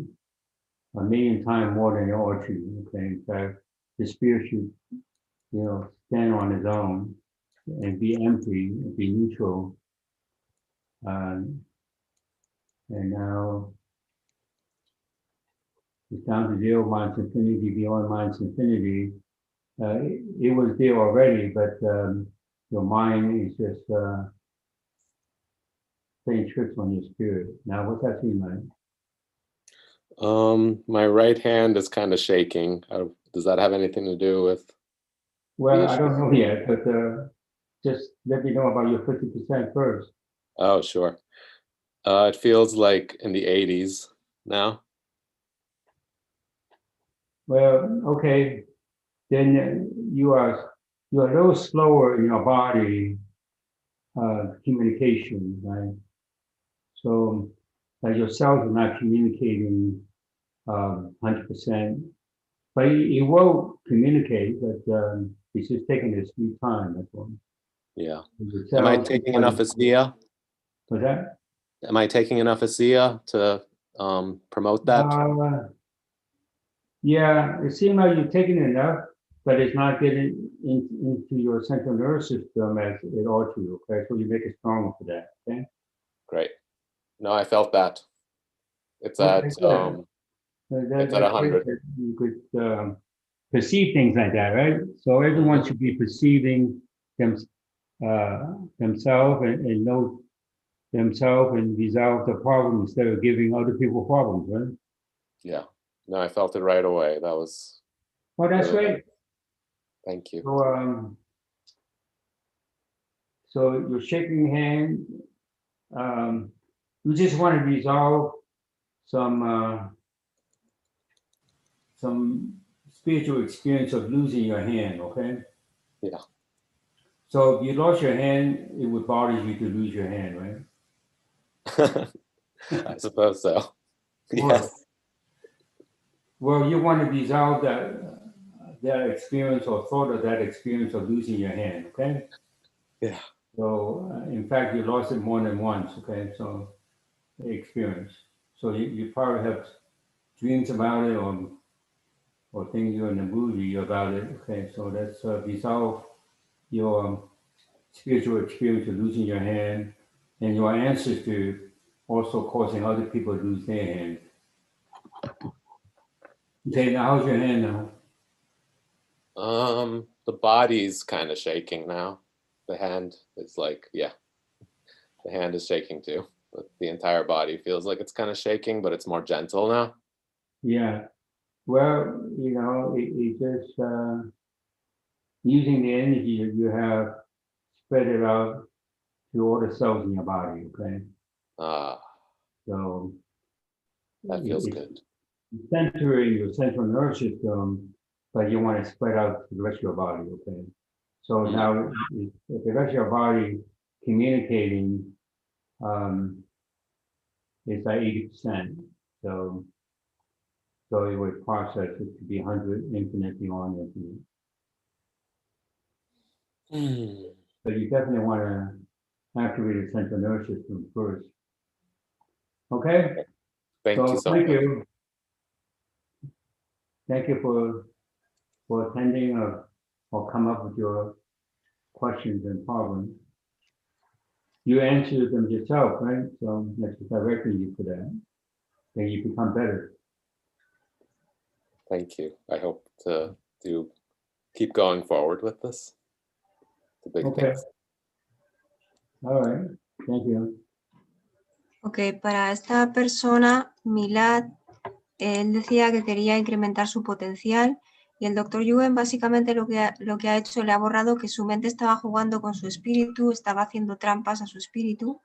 Speaker 2: 1,000,000 times more than it ought to, okay? In fact, the spirit should, stand on its own and be empty, and be neutral. And now it's down to zero minus infinity, beyond minus infinity. It was there already, but your mind is just playing tricks on your spirit. Now, what's that mean, man?
Speaker 8: My right hand is kind of shaking. Does that have anything to do with?
Speaker 2: Well, I don't know yet, but just let me know about your 50% first.
Speaker 8: Oh, sure. It feels like in the 80s now.
Speaker 2: Well, okay, then you are a little slower in your body communication, right? So your cells are not communicating 100%, but it will communicate, but it's just taking its sweet time, that's all.
Speaker 8: Yeah. Am I taking enough ASEA?
Speaker 2: What's that?
Speaker 8: Am I taking enough ASEA to promote that?
Speaker 2: Yeah, it seems like you're taking enough, but it's not getting into your central nervous system as it ought to, okay? So you make it stronger for that, okay?
Speaker 8: Great. No, I felt that. It's
Speaker 2: Okay,
Speaker 8: at
Speaker 2: good.
Speaker 8: it's at 100.
Speaker 2: You could perceive things like that, right? So everyone should be perceiving themselves and know themselves and resolve the problem instead of giving other people problems, right?
Speaker 8: Yeah. No, I felt it right away. That was.
Speaker 2: Oh, that's
Speaker 8: really
Speaker 2: great.
Speaker 8: nice. Thank you.
Speaker 2: So you're shaking hand. You just want to resolve some spiritual experience of losing your hand, okay?
Speaker 8: Yeah.
Speaker 2: So if you lost your hand, it would bother you to lose your hand, right?
Speaker 8: I suppose so. Yes.
Speaker 2: Well, you want to resolve that experience or thought of that experience of losing your hand, okay?
Speaker 8: Yeah.
Speaker 2: So in fact, you lost it more than once, okay? So the experience. So you probably have dreams about it or things you're in the movie about it, okay? So that's resolve your spiritual experience of losing your hand and your ancestor also causing other people to lose their hand. Okay, now how's your hand now?
Speaker 8: The body's kind of shaking now. The hand is like, yeah, the hand is shaking too. But the entire body feels like it's kind of shaking, but it's more gentle now.
Speaker 2: Yeah, well, it just using the energy that you have, spread it out to all the cells in your body, okay? So
Speaker 8: that feels good.
Speaker 2: Center in your central nervous system, but you want to spread out to the rest of your body, okay? So now if the rest of your body communicating, it's like 80%. So it would process it to be 100 infinite beyond infinite. So you definitely want to activate the central nervous system first. Okay?
Speaker 8: Thank you so
Speaker 2: Thank
Speaker 8: much.
Speaker 2: you. Thank you for attending or come up with your questions and problems. You answered them yourself, right? So that's directly you for that. Then you become better.
Speaker 8: Thank you. I hope to keep going forward with this. The big things.
Speaker 2: All right. Thank you.
Speaker 1: Ok, para esta persona, Milad, él decía que quería incrementar su potencial y el doctor Yuen básicamente lo que ha hecho, le ha borrado que su mente estaba jugando con su espíritu, estaba haciendo trampas a su espíritu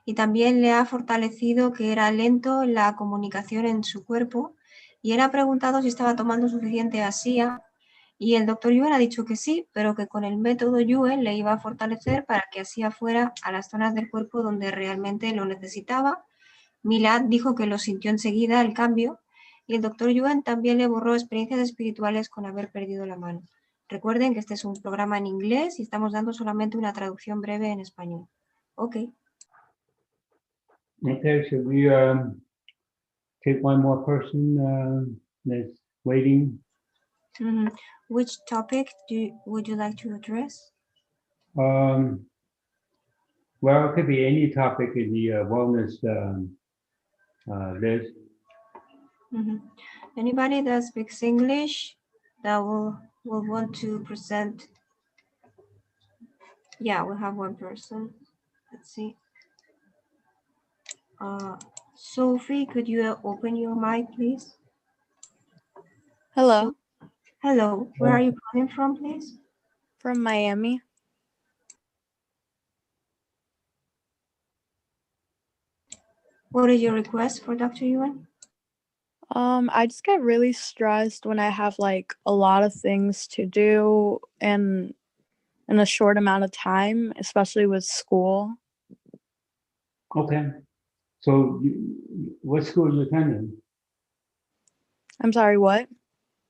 Speaker 1: y también le ha fortalecido que era lento en la comunicación en su cuerpo, y él ha preguntado si estaba tomando suficiente ASEA, y el doctor Yuen ha dicho que sí, pero que con el método Yuen le iba a fortalecer para que ASEA fuera a las zonas del cuerpo donde realmente lo necesitaba. Milad dijo que lo sintió enseguida el cambio, y el doctor Yuen también le borró experiencias espirituales con haber perdido la mano. Recuerden que este es un programa en inglés y estamos dando solamente una traducción breve en español. Ok.
Speaker 2: Okay, should we take one more person that's waiting?
Speaker 1: Which topic would you like to address?
Speaker 2: Well, it could be any topic in the wellness list.
Speaker 1: Anybody that speaks English that will want to present? Yeah, we have one person. Let's see. Sophie, could you open your mic, please?
Speaker 9: Hello,
Speaker 1: Hello, where are you calling from, please?
Speaker 9: from Miami.
Speaker 1: What is your request for Dr. Yuen?
Speaker 9: I just get really stressed when I have like a lot of things to do and in a short amount of time, especially with school.
Speaker 2: Okay. So what school are you attending?
Speaker 9: I'm sorry, what?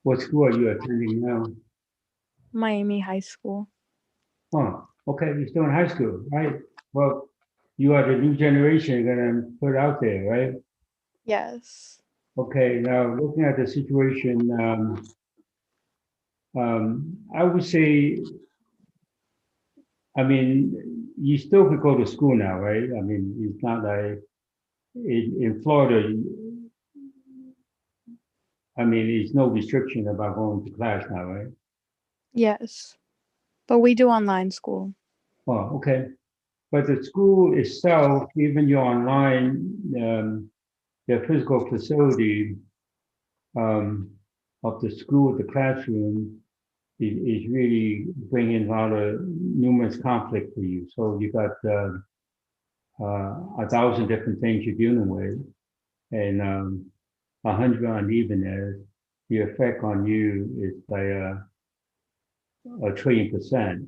Speaker 2: What school are you attending now?
Speaker 9: Miami High School.
Speaker 2: Oh, okay, you're still in high school, right? Well, you are the new generation you're gonna put out there, right?
Speaker 9: Yes.
Speaker 2: Okay, now looking at the situation, I would say, I mean, you still could go to school now, right? I mean, it's not like in Florida, I mean, there's no restriction about going to class now, right?
Speaker 9: Yes. But we do online school.
Speaker 2: Oh, okay. But the school itself, even your online, the physical facility of the school, the classroom, is really bringing a lot of numerous conflict for you. So you got 1,000 different things you're dealing with, and 100 unevenness. The effect on you is by a trillion%.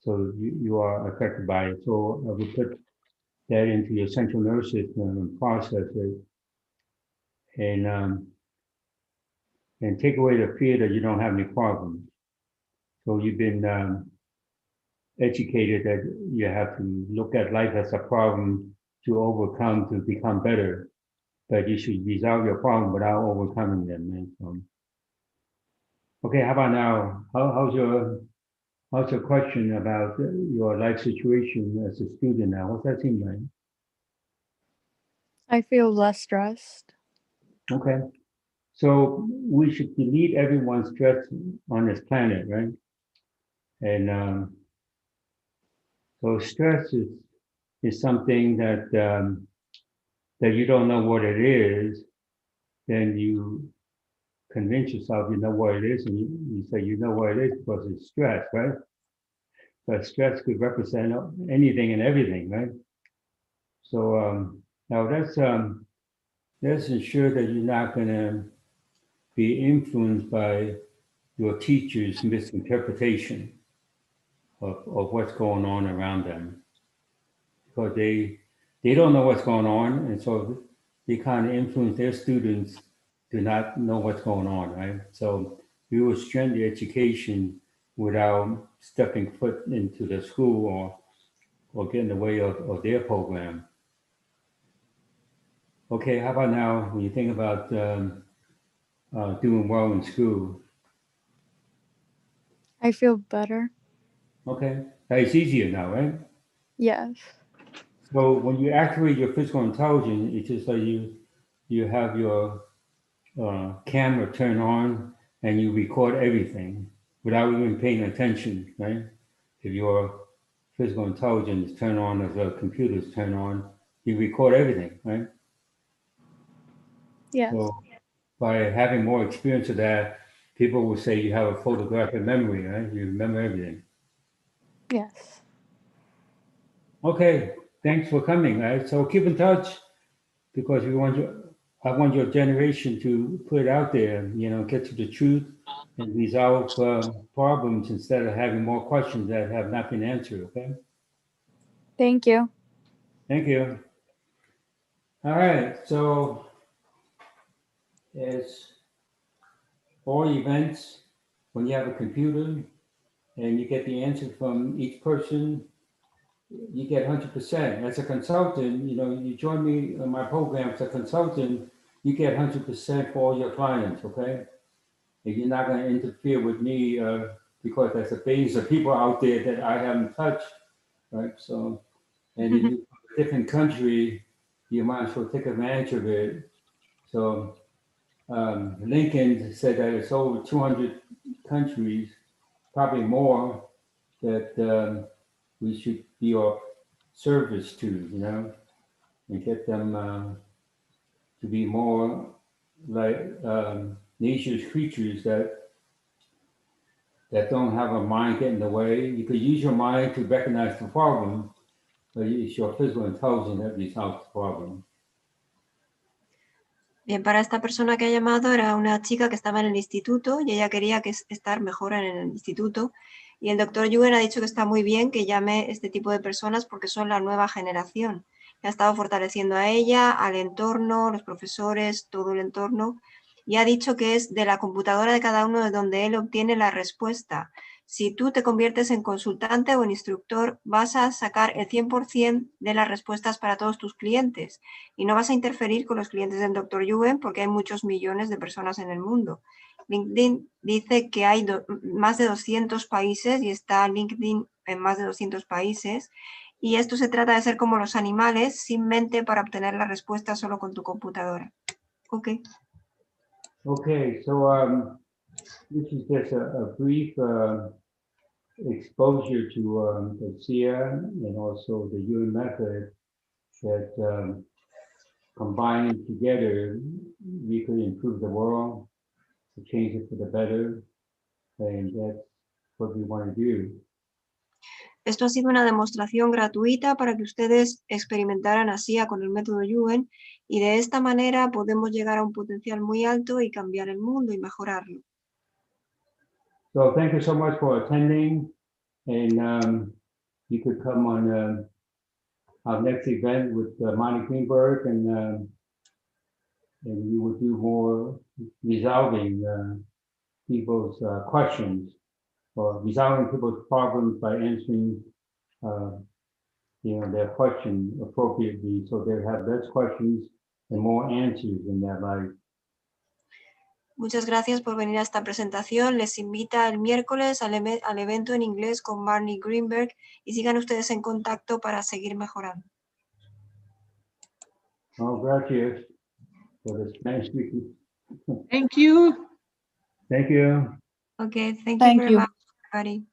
Speaker 2: So you are affected by it. So I would put that into your central nervous system and process it, and take away the fear that you don't have any problems. So you've been educated that you have to look at life as a problem to overcome, to become better, but you should resolve your problem without overcoming them. And so, okay, how about now? How's your question about your life situation as a student now? What's that seem like?
Speaker 9: I feel less stressed.
Speaker 2: Okay, so we should delete everyone's stress on this planet, right? And so stress is something that that you don't know what it is, then you convince yourself you know what it is, and you say you know what it is because it's stress, right? But stress could represent anything and everything, right? So now let's ensure that you're not going to be influenced by your teacher's misinterpretation of what's going on around them, because they don't know what's going on, and so they kind of influence their students to not know what's going on, right? So we will strengthen the education without stepping foot into the school or get in the way of their program. Okay, how about now when you think about doing well in school?
Speaker 9: I feel better.
Speaker 2: Okay, it's easier now, right?
Speaker 9: Yes.
Speaker 2: So when you activate your physical intelligence, it's just like you have your camera turn on and you record everything without even paying attention, right? If your physical intelligence turn on, as the computers turn on, you record everything, right?
Speaker 9: Yes.
Speaker 2: So by having more experience of that, people will say you have a photographic memory, right? You remember everything.
Speaker 9: Yes.
Speaker 2: Okay, thanks for coming. Right? So keep in touch because I want your generation to put it out there, get to the truth and resolve problems instead of having more questions that have not been answered, okay?
Speaker 9: Thank you.
Speaker 2: Thank you. All right, so as all events, when you have a computer and you get the answer from each person, you get 100%. As a consultant, you join me in my program as a consultant, you get 100% for all your clients, okay? And you're not going to interfere with me because there's a base of people out there that I haven't touched, right? So, and if you're from a different country, you might as well take advantage of it. So, Lincoln said that it's over 200 countries, probably more, that we should be of service to, and get them to be more like nature's creatures that don't have a mind get in the way. You could use your mind to recognize the problem, but it's your physical intelligence that resolves the problem.
Speaker 1: Bien, para esta persona que ha llamado era una chica que estaba en el instituto y ella quería estar mejor en el instituto. Y el doctor Yuen ha dicho que está muy bien que llame este tipo de personas porque son la nueva generación. Ha estado fortaleciendo a ella, al entorno, los profesores, todo el entorno. Y ha dicho que es de la computadora de cada uno de donde él obtiene la respuesta. Si tú te conviertes en consultante o en instructor, vas a sacar el 100% de las respuestas para todos tus clientes y no vas a interferir con los clientes del Dr. Yuen porque hay muchos millones de personas en el mundo. LinkedIn dice que hay más de 200 países y está LinkedIn en más de 200 países y esto se trata de ser como los animales sin mente para obtener la respuesta solo con tu computadora. Okay.
Speaker 2: Okay, so this is just a brief exposure to ASEA and also the Yuen method that combining together, we could improve the world, to change it for the better, and that's what we want to do.
Speaker 1: Esto ha sido una demostración gratuita para que ustedes experimentaran ASEA con el método Yuen y de esta manera podemos llegar a un potencial muy alto y cambiar el mundo y mejorarlo.
Speaker 2: So thank you so much for attending, and you could come on our next event with Monty Greenberg, and we will do more resolving people's questions or resolving people's problems by answering their question appropriately so they have less questions and more answers in their life.
Speaker 1: Muchas gracias por venir a esta presentación. Les invita el miércoles al evento en inglés con Barney Greenberg y sigan ustedes en contacto para seguir mejorando.
Speaker 2: Oh, gracias for the Spanish speaking.
Speaker 5: Thank you.
Speaker 2: Thank you.
Speaker 1: Okay, thank you very much, everybody.